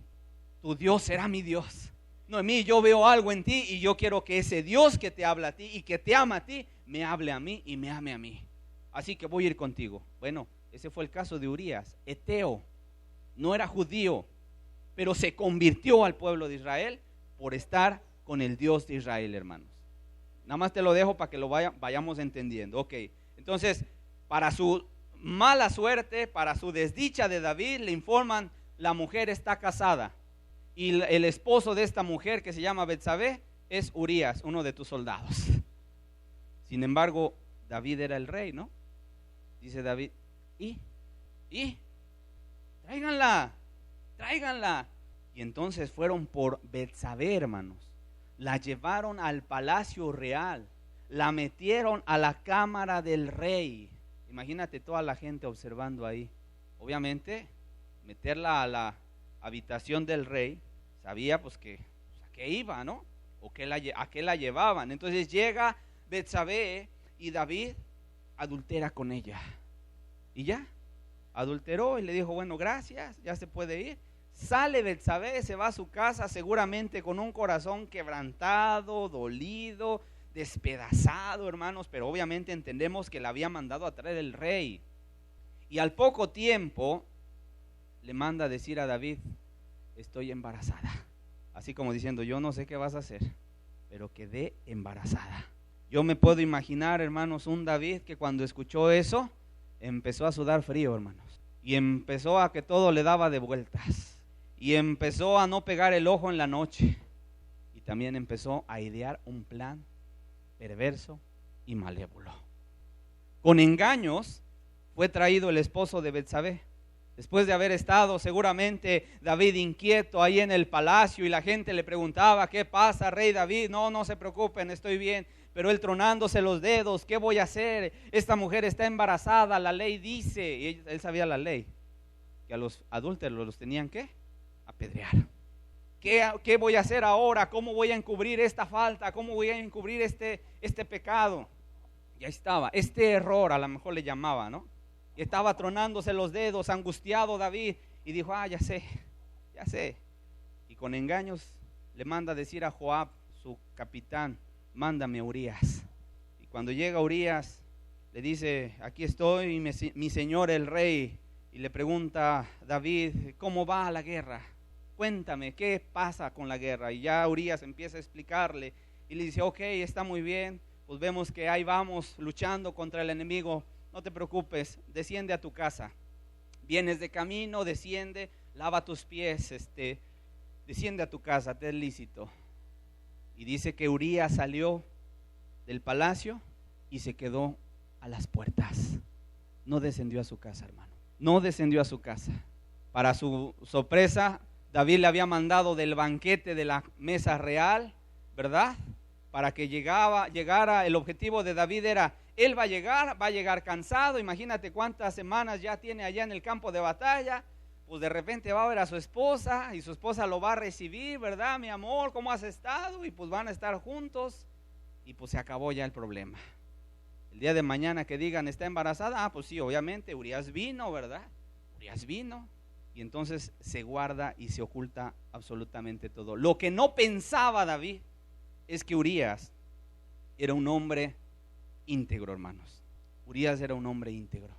Tu Dios será mi Dios. Noemí, yo veo algo en ti y yo quiero que ese Dios que te habla a ti y que te ama a ti, me hable a mí y me ame a mí. Así que voy a ir contigo. Bueno, ese fue el caso de Urías, eteo. No era judío, pero se convirtió al pueblo de Israel por estar con el Dios de Israel, hermanos. Nada más te lo dejo para que lo vayamos entendiendo. Ok, entonces, para su mala suerte, para su desdicha de David, le informan, la mujer está casada. Y el esposo de esta mujer, que se llama Betsabé, es Urías, uno de tus soldados. Sin embargo, David era el rey, ¿no? Dice David, ¿y? Tráiganla. Y entonces fueron por Betsabé, hermanos. La llevaron al palacio real, la metieron a la cámara del rey. Imagínate toda la gente observando ahí. obviamente, meterla a la habitación del rey, sabía pues que pues, a qué iba, ¿no? O a qué la llevaban. Entonces llega Betsabé y David adultera con ella. Y ya, adulteró y le dijo, bueno, gracias, ya se puede ir. Sale Betsabé, se va a su casa seguramente con un corazón quebrantado, dolido, despedazado, hermanos, pero obviamente entendemos que la había mandado a traer el rey. Y al poco tiempo le manda a decir a David, estoy embarazada. Así como diciendo, yo no sé qué vas a hacer, pero quedé embarazada. Yo me puedo imaginar, hermanos, un David que cuando escuchó eso, empezó a sudar frío, hermanos. Y empezó a que todo le daba de vueltas. Y empezó a no pegar el ojo en la noche. Y también empezó a idear un plan perverso y malévolo. Con engaños fue traído el esposo de Betsabé. Después de haber estado seguramente David inquieto ahí en el palacio y la gente le preguntaba, ¿qué pasa, rey David? No se preocupen, estoy bien. Pero él tronándose los dedos, ¿qué voy a hacer? Esta mujer está embarazada, la ley dice, y él sabía la ley, que a los adúlteros los tenían ¿qué? Apedrear. ¿Qué voy a hacer ahora? ¿Cómo voy a encubrir esta falta? ¿Cómo voy a encubrir este pecado? Ya estaba, este error a lo mejor le llamaba, ¿no? Y estaba tronándose los dedos, angustiado David, y dijo, ya sé. Y con engaños le manda a decir a Joab, su capitán, mándame a Urías. Y cuando llega Urías, le dice, aquí estoy, mi señor el rey. Y le pregunta David, ¿cómo va la guerra? Cuéntame, ¿qué pasa con la guerra? Y ya Urías empieza a explicarle y le dice, ok, está muy bien, pues vemos que ahí vamos luchando contra el enemigo. No te preocupes, desciende a tu casa. Vienes de camino, desciende, lava tus pies, desciende a tu casa, te es lícito. Y dice que Urías salió del palacio y se quedó a las puertas. No descendió a su casa, hermano. No descendió a su casa. Para su sorpresa, David le había mandado del banquete de la mesa real, ¿verdad? Para que llegara, el objetivo de David era, él va a llegar cansado, imagínate cuántas semanas ya tiene allá en el campo de batalla, pues de repente va a ver a su esposa y su esposa lo va a recibir, ¿verdad? Mi amor, ¿cómo has estado? Y pues van a estar juntos y pues se acabó ya el problema. El día de mañana que digan, ¿está embarazada? Pues sí, obviamente, Urías vino, ¿verdad? Urías vino. Y entonces se guarda y se oculta absolutamente todo. Lo que no pensaba David es que Urías era un hombre íntegro, hermanos. Urías era un hombre íntegro.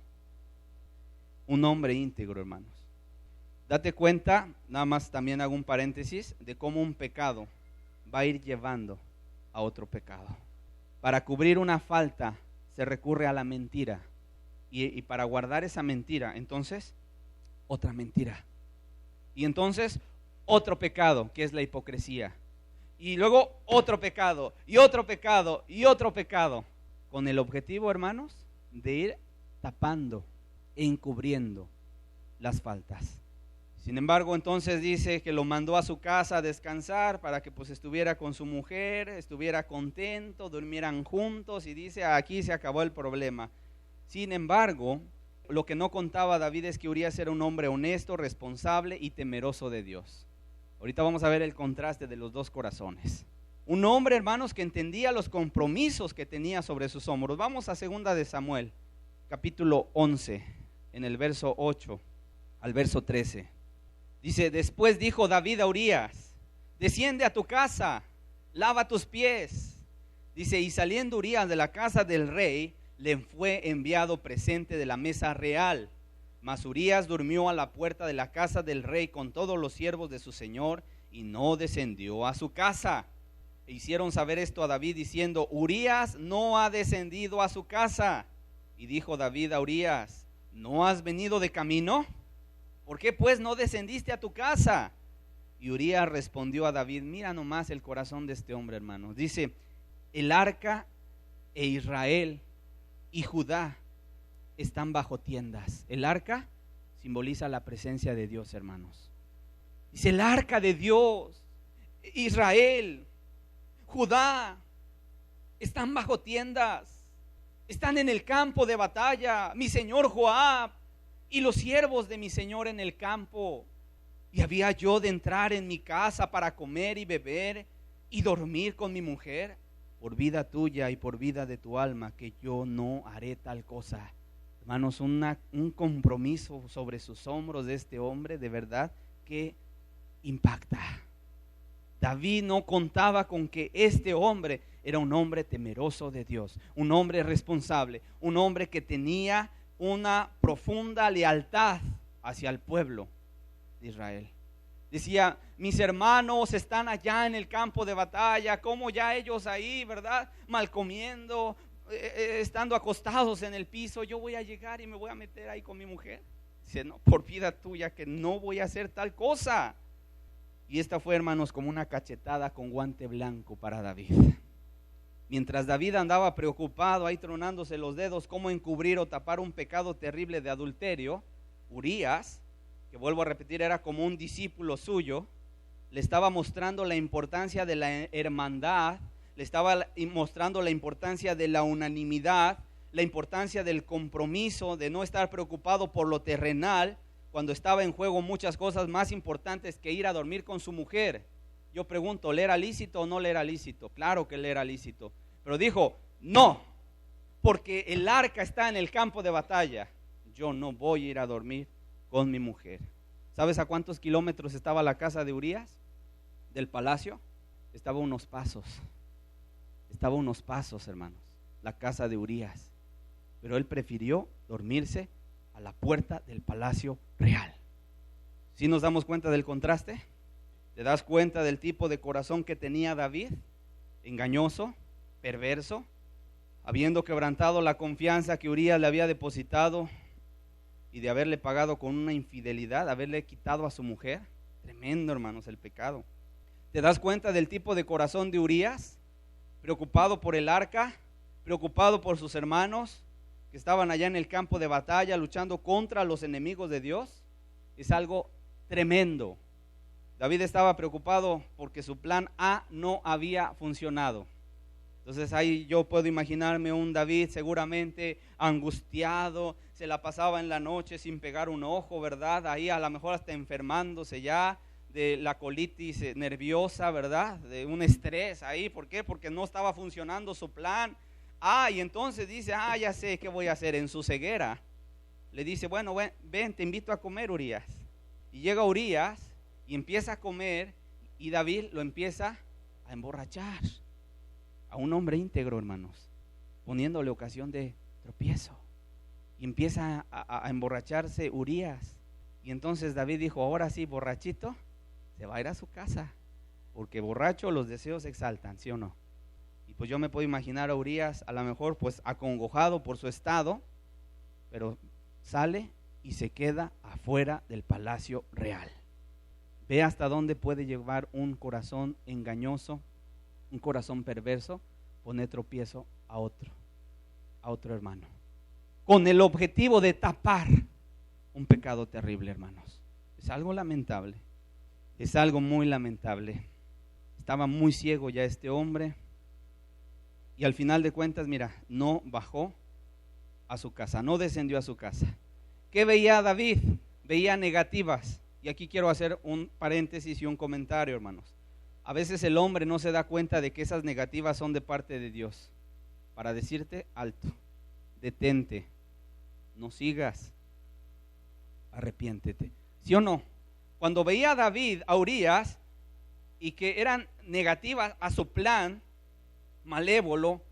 Un hombre íntegro, hermanos. Date cuenta, nada más también hago un paréntesis, de cómo un pecado va a ir llevando a otro pecado. Para cubrir una falta se recurre a la mentira. Y para guardar esa mentira, entonces otra mentira. Y entonces otro pecado, que es la hipocresía. Y luego otro pecado, y otro pecado, y otro pecado. Con el objetivo, hermanos, de ir tapando e encubriendo las faltas. Sin embargo, entonces dice que lo mandó a su casa a descansar para que pues estuviera con su mujer, estuviera contento, durmieran juntos, y dice, aquí se acabó el problema. Sin embargo, lo que no contaba David es que Urías era un hombre honesto, responsable y temeroso de Dios. Ahorita vamos a ver el contraste de los dos corazones. Un hombre, hermanos, que entendía los compromisos que tenía sobre sus hombros. Vamos a 2 de Samuel, capítulo 11, en el verso 8 al verso 13. Dice, después dijo David a Urías, desciende a tu casa, lava tus pies. Dice, y saliendo Urías de la casa del rey, le fue enviado presente de la mesa real. Mas Urías durmió a la puerta de la casa del rey con todos los siervos de su señor y no descendió a su casa. E hicieron saber esto a David diciendo, Urías no ha descendido a su casa. Y dijo David a Urías, ¿no has venido de camino? ¿Por qué pues no descendiste a tu casa? Y Urías respondió a David, mira nomás el corazón de este hombre, hermano. Dice, el arca e Israel y Judá están bajo tiendas. El arca simboliza la presencia de Dios, hermanos. Dice, el arca de Dios, Israel, Judá, están bajo tiendas, están en el campo de batalla. Mi señor Joab y los siervos de mi señor en el campo. Y había yo de entrar en mi casa para comer y beber y dormir con mi mujer. Por vida tuya y por vida de tu alma, que yo no haré tal cosa. Hermanos, un compromiso sobre sus hombros de este hombre, de verdad que impacta. David no contaba con que este hombre era un hombre temeroso de Dios, un hombre responsable, un hombre que tenía una profunda lealtad hacia el pueblo de Israel. Decía, mis hermanos están allá en el campo de batalla, como ya ellos ahí, ¿verdad? Mal comiendo, estando acostados en el piso, yo voy a llegar y me voy a meter ahí con mi mujer. Dice, no, por vida tuya que no voy a hacer tal cosa. Y esta fue, hermanos, como una cachetada con guante blanco para David. Mientras David andaba preocupado ahí tronándose los dedos cómo encubrir o tapar un pecado terrible de adulterio, Urías, que vuelvo a repetir era como un discípulo suyo, le estaba mostrando la importancia de la hermandad, le estaba mostrando la importancia de la unanimidad, la importancia del compromiso, de no estar preocupado por lo terrenal, cuando estaba en juego muchas cosas más importantes que ir a dormir con su mujer. Yo pregunto, ¿le era lícito o no le era lícito? Claro que le era lícito, pero dijo, no, porque el arca está en el campo de batalla, yo no voy a ir a dormir con mi mujer. ¿Sabes a cuántos kilómetros estaba la casa de Urías del palacio? Estaba a unos pasos, hermanos, la casa de Urías, pero él prefirió dormirse a la puerta del palacio real. ¿Sí nos damos cuenta del contraste? ¿Te das cuenta del tipo de corazón que tenía David? Engañoso, perverso, habiendo quebrantado la confianza que Urías le había depositado y de haberle pagado con una infidelidad, haberle quitado a su mujer. Tremendo, hermanos, el pecado. ¿Te das cuenta del tipo de corazón de Urías? Preocupado por el arca, preocupado por sus hermanos que estaban allá en el campo de batalla luchando contra los enemigos de Dios. Es algo tremendo. David estaba preocupado porque su plan A no había funcionado. Entonces ahí yo puedo imaginarme un David seguramente angustiado, se la pasaba en la noche sin pegar un ojo, ¿verdad? Ahí a lo mejor hasta enfermándose ya de la colitis nerviosa, ¿verdad? De un estrés ahí, ¿por qué? Porque no estaba funcionando su plan. Y entonces dice, ya sé qué voy a hacer. En su ceguera le dice, bueno, ven, te invito a comer, Urías. Y llega Urías y empieza a comer y David lo empieza a emborrachar. A un hombre íntegro, hermanos, poniéndole ocasión de tropiezo. Y empieza a emborracharse Urías. Y entonces David dijo, ahora sí, borrachito, se va a ir a su casa, porque borracho los deseos exaltan, ¿sí o no? Y pues yo me puedo imaginar a Urías a lo mejor pues acongojado por su estado, pero sale y se queda afuera del palacio real. Ve hasta dónde puede llevar un corazón engañoso, un corazón perverso, pone tropiezo a otro hermano, con el objetivo de tapar un pecado terrible, hermanos. Es algo lamentable, es algo muy lamentable. Estaba muy ciego ya este hombre y al final de cuentas, mira, no bajó a su casa, no descendió a su casa. ¿Qué veía David? Veía negativas. Y aquí quiero hacer un paréntesis y un comentario, hermanos. A veces el hombre no se da cuenta de que esas negativas son de parte de Dios, para decirte alto, detente, no sigas, arrepiéntete. ¿Sí o no? Cuando veía a David, a Urías, y que eran negativas a su plan malévolo,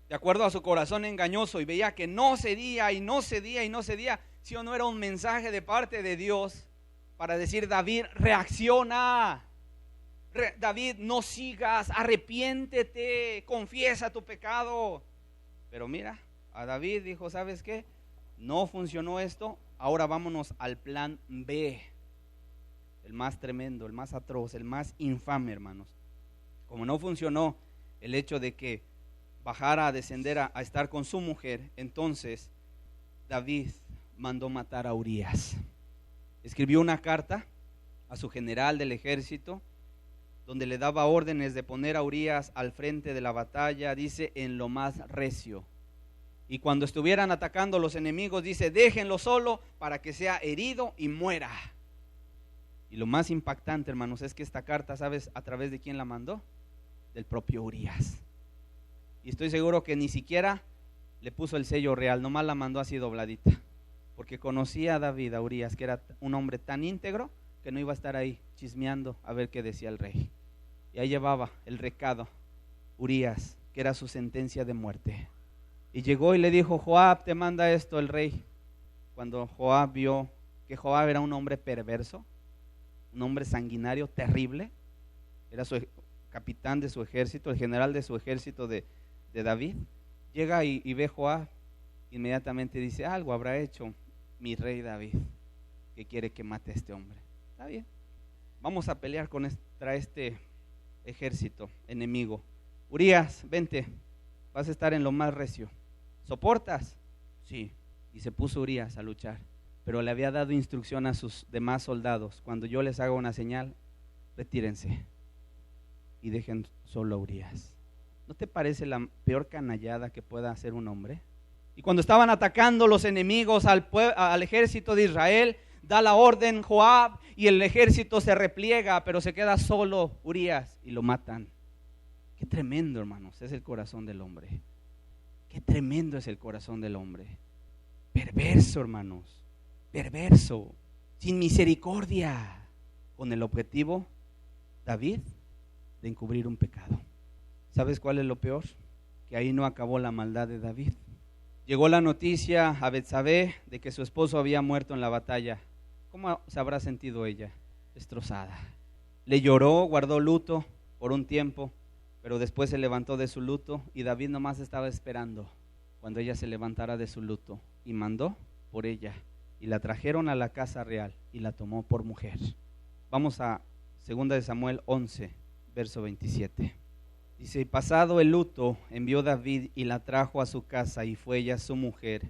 de acuerdo a su corazón engañoso, y veía que no cedía y no cedía y no cedía, ¿sí o no era un mensaje de parte de Dios para decir, David, reacciona? David, no sigas, arrepiéntete, confiesa tu pecado. Pero mira, a David dijo, ¿sabes qué? No funcionó esto, ahora vámonos al plan B, el más tremendo, el más atroz, el más infame, hermanos. Como no funcionó el hecho de que bajara a descender a estar con su mujer, entonces David mandó matar a Urías. Escribió una carta a su general del ejército, donde le daba órdenes de poner a Urías al frente de la batalla, dice, en lo más recio. Y cuando estuvieran atacando los enemigos, dice, déjenlo solo para que sea herido y muera. Y lo más impactante, hermanos, es que esta carta, ¿sabes a través de quién la mandó? Del propio Urías. Y estoy seguro que ni siquiera le puso el sello real, nomás la mandó así dobladita, porque conocía a David, a Urías, que era un hombre tan íntegro que no iba a estar ahí chismeando a ver qué decía el rey. Y ahí llevaba el recado, Urías, que era su sentencia de muerte. Y llegó y le dijo, Joab, te manda esto el rey. Cuando Joab vio que Joab era un hombre perverso, un hombre sanguinario, terrible, era su capitán de su ejército, el general de su ejército de David, llega y ve Joab, inmediatamente dice, algo habrá hecho mi rey David, que quiere que mate a este hombre. Está bien, vamos a pelear contra este ejército enemigo. Urías, vente, vas a estar en lo más recio. ¿Soportas? Sí. Y se puso Urías a luchar, pero le había dado instrucción a sus demás soldados, cuando yo les haga una señal, retírense y dejen solo a Urías. ¿No te parece la peor canallada que pueda hacer un hombre? Y cuando estaban atacando los enemigos al ejército de Israel, da la orden Joab y el ejército se repliega, pero se queda solo Urías y lo matan. Qué tremendo, hermanos, es el corazón del hombre. Qué tremendo es el corazón del hombre. Perverso, hermanos, perverso, sin misericordia, con el objetivo, David, de encubrir un pecado. ¿Sabes cuál es lo peor? Que ahí no acabó la maldad de David. Llegó la noticia a Betsabé de que su esposo había muerto en la batalla. ¿Cómo se habrá sentido ella? Destrozada. Le lloró, guardó luto por un tiempo, pero después se levantó de su luto y David nomás estaba esperando cuando ella se levantara de su luto y mandó por ella y la trajeron a la casa real y la tomó por mujer. Vamos a 2 de Samuel 11, verso 27. Dice, pasado el luto, envió David y la trajo a su casa y fue ella su mujer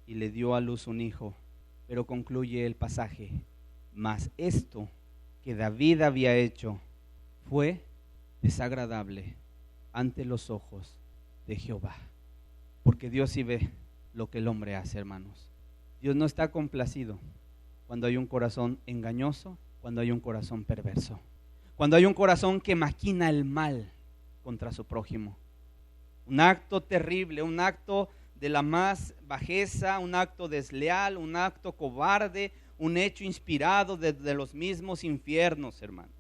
y le dio a luz un hijo. Pero concluye el pasaje, mas esto que David había hecho fue desagradable ante los ojos de Jehová. Porque Dios sí ve lo que el hombre hace, hermanos. Dios no está complacido cuando hay un corazón engañoso, cuando hay un corazón perverso, cuando hay un corazón que maquina el mal contra su prójimo. Un acto terrible, un acto de la más bajeza, un acto desleal, un acto cobarde, un hecho inspirado desde los mismos infiernos, hermanos.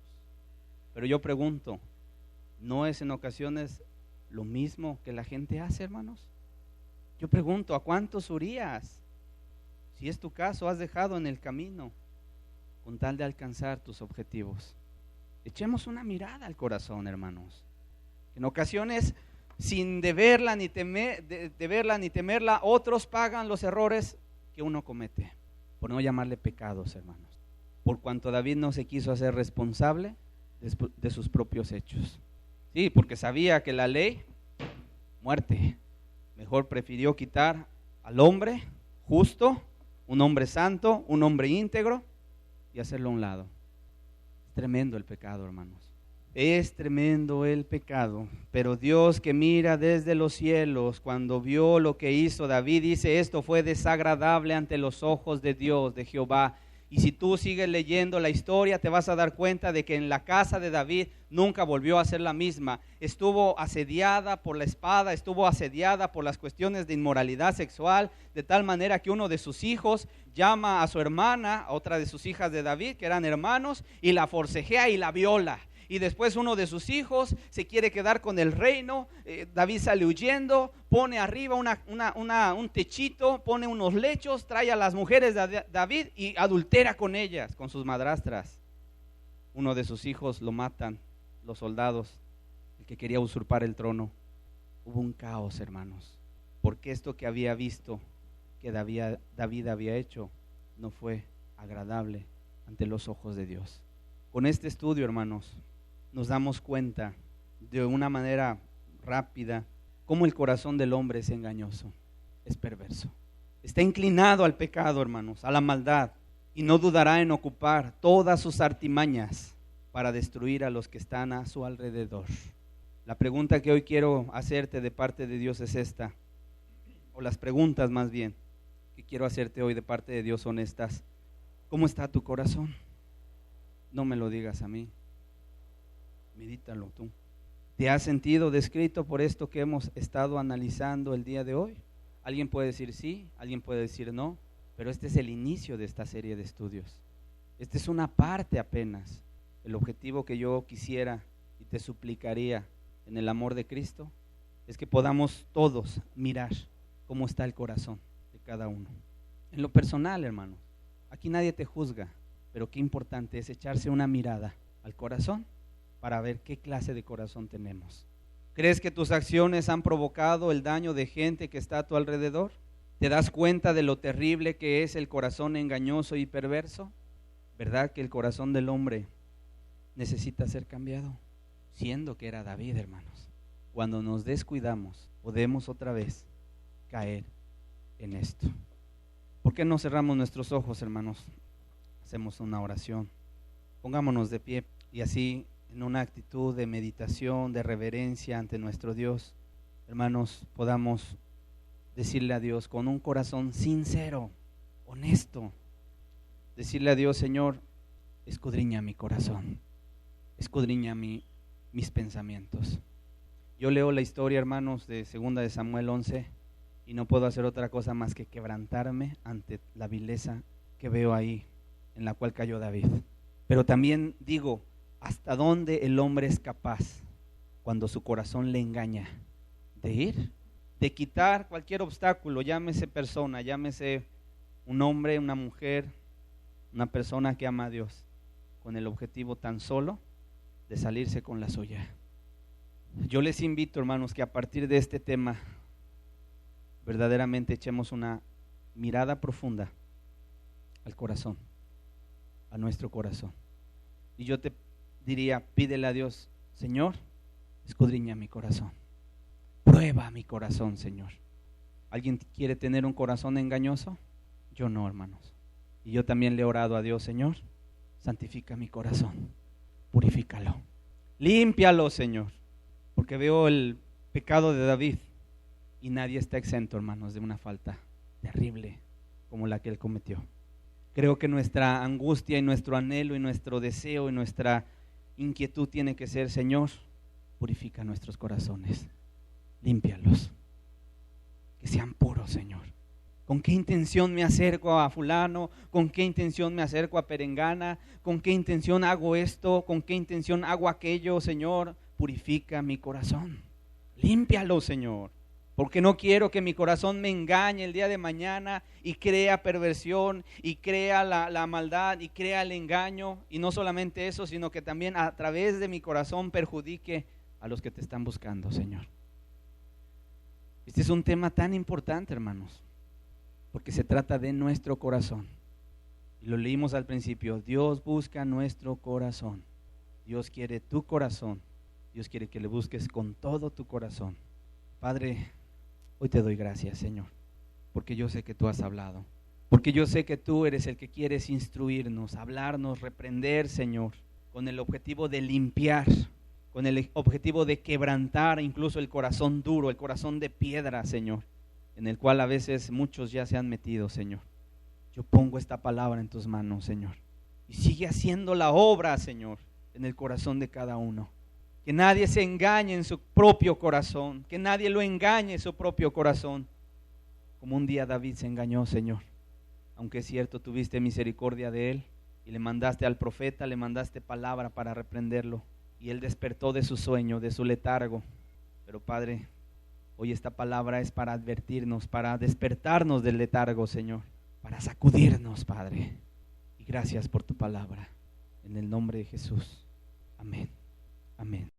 Pero yo pregunto, ¿no es en ocasiones lo mismo que la gente hace, hermanos? Yo pregunto, ¿a cuántos Urías, si es tu caso, has dejado en el camino con tal de alcanzar tus objetivos? Echemos una mirada al corazón, hermanos. En ocasiones, sin deberla ni temerla, otros pagan los errores que uno comete, por no llamarle pecados, hermanos. Por cuanto David no se quiso hacer responsable de sus propios hechos. Sí, porque sabía que la ley, muerte. Mejor prefirió quitar al hombre justo, un hombre santo, un hombre íntegro, y hacerlo a un lado. Es tremendo el pecado, hermanos. Es tremendo el pecado, pero Dios que mira desde los cielos, cuando vio lo que hizo David, dice, esto fue desagradable ante los ojos de Dios, de Jehová. Y si tú sigues leyendo la historia, te vas a dar cuenta de que en la casa de David nunca volvió a ser la misma. Estuvo asediada por la espada, estuvo asediada por las cuestiones de inmoralidad sexual, de tal manera que uno de sus hijos llama a su hermana, a otra de sus hijas de David, que eran hermanos, y la forcejea y la viola. Y después uno de sus hijos se quiere quedar con el reino. David sale huyendo, pone arriba un techito, pone unos lechos, trae a las mujeres de David y adultera con ellas, con sus madrastras. Uno de sus hijos lo matan los soldados, el que quería usurpar el trono. Hubo un caos, hermanos, porque esto que había visto que David había hecho no fue agradable ante los ojos de Dios. Con este estudio, hermanos, nos damos cuenta de una manera rápida cómo el corazón del hombre es engañoso, es perverso. Está inclinado al pecado, hermanos, a la maldad, y no dudará en ocupar todas sus artimañas para destruir a los que están a su alrededor. La pregunta que hoy quiero hacerte de parte de Dios es esta. o las preguntas más bien, que quiero hacerte hoy de parte de Dios son estas. ¿Cómo está tu corazón? No me lo digas a mí, medítalo tú. ¿Te has sentido descrito por esto que hemos estado analizando el día de hoy? Alguien puede decir sí, alguien puede decir no, pero este es el inicio de esta serie de estudios. Esta es una parte apenas. El objetivo que yo quisiera y te suplicaría en el amor de Cristo es que podamos todos mirar cómo está el corazón de cada uno. En lo personal, hermanos, aquí nadie te juzga, pero qué importante es echarse una mirada al corazón para ver qué clase de corazón tenemos. ¿Crees que tus acciones han provocado el daño de gente que está a tu alrededor? ¿Te das cuenta de lo terrible que es el corazón engañoso y perverso? ¿Verdad que el corazón del hombre necesita ser cambiado? Siendo que era David, hermanos. Cuando nos descuidamos, podemos otra vez caer en esto. ¿Por qué no cerramos nuestros ojos, hermanos? Hacemos una oración. Pongámonos de pie y así en una actitud de meditación, de reverencia ante nuestro Dios, hermanos, podamos decirle a Dios con un corazón sincero, honesto, decirle a Dios: Señor, escudriña mi corazón, escudriña mis pensamientos. Yo leo la historia, hermanos, de 2 de Samuel 11 y no puedo hacer otra cosa más que quebrantarme ante la vileza que veo ahí, en la cual cayó David. Pero también digo, ¿hasta dónde el hombre es capaz cuando su corazón le engaña de ir? De quitar cualquier obstáculo, llámese persona, llámese un hombre, una mujer, una persona que ama a Dios, con el objetivo tan solo de salirse con la suya. Yo les invito, hermanos, que a partir de este tema verdaderamente echemos una mirada profunda al corazón, a nuestro corazón. Y yo te diría, pídele a Dios: Señor, escudriña mi corazón, prueba mi corazón, Señor. ¿Alguien quiere tener un corazón engañoso? Yo no, hermanos. Y yo también le he orado a Dios: Señor, santifica mi corazón, purifícalo, límpialo, Señor, porque veo el pecado de David y nadie está exento, hermanos, de una falta terrible como la que él cometió. Creo que nuestra angustia y nuestro anhelo y nuestro deseo y nuestra inquietud tiene que ser: Señor, purifica nuestros corazones, límpialos, que sean puros, Señor. ¿Con qué intención me acerco a fulano? ¿Con qué intención me acerco a perengana? ¿Con qué intención hago esto? ¿Con qué intención hago aquello? Señor, purifica mi corazón, límpialo, Señor. Porque no quiero que mi corazón me engañe el día de mañana y crea perversión y crea la maldad y crea el engaño. Y no solamente eso, sino que también a través de mi corazón perjudique a los que te están buscando, Señor. Este es un tema tan importante, hermanos, porque se trata de nuestro corazón. Y lo leímos al principio: Dios busca nuestro corazón. Dios quiere tu corazón. Dios quiere que le busques con todo tu corazón. Padre, hoy te doy gracias, Señor, porque yo sé que tú has hablado, porque yo sé que tú eres el que quieres instruirnos, hablarnos, reprender, Señor, con el objetivo de limpiar, con el objetivo de quebrantar incluso el corazón duro, el corazón de piedra, Señor, en el cual a veces muchos ya se han metido, Señor. Yo pongo esta palabra en tus manos, Señor, y sigue haciendo la obra, Señor, en el corazón de cada uno. Que nadie se engañe en su propio corazón, que nadie lo engañe en su propio corazón, como un día David se engañó, Señor. Aunque es cierto, tuviste misericordia de él y le mandaste al profeta, le mandaste palabra para reprenderlo, y él despertó de su sueño, de su letargo. Pero Padre, hoy esta palabra es para advertirnos, para despertarnos del letargo, Señor, para sacudirnos, Padre. Y gracias por tu palabra, en el nombre de Jesús. Amén. Amén.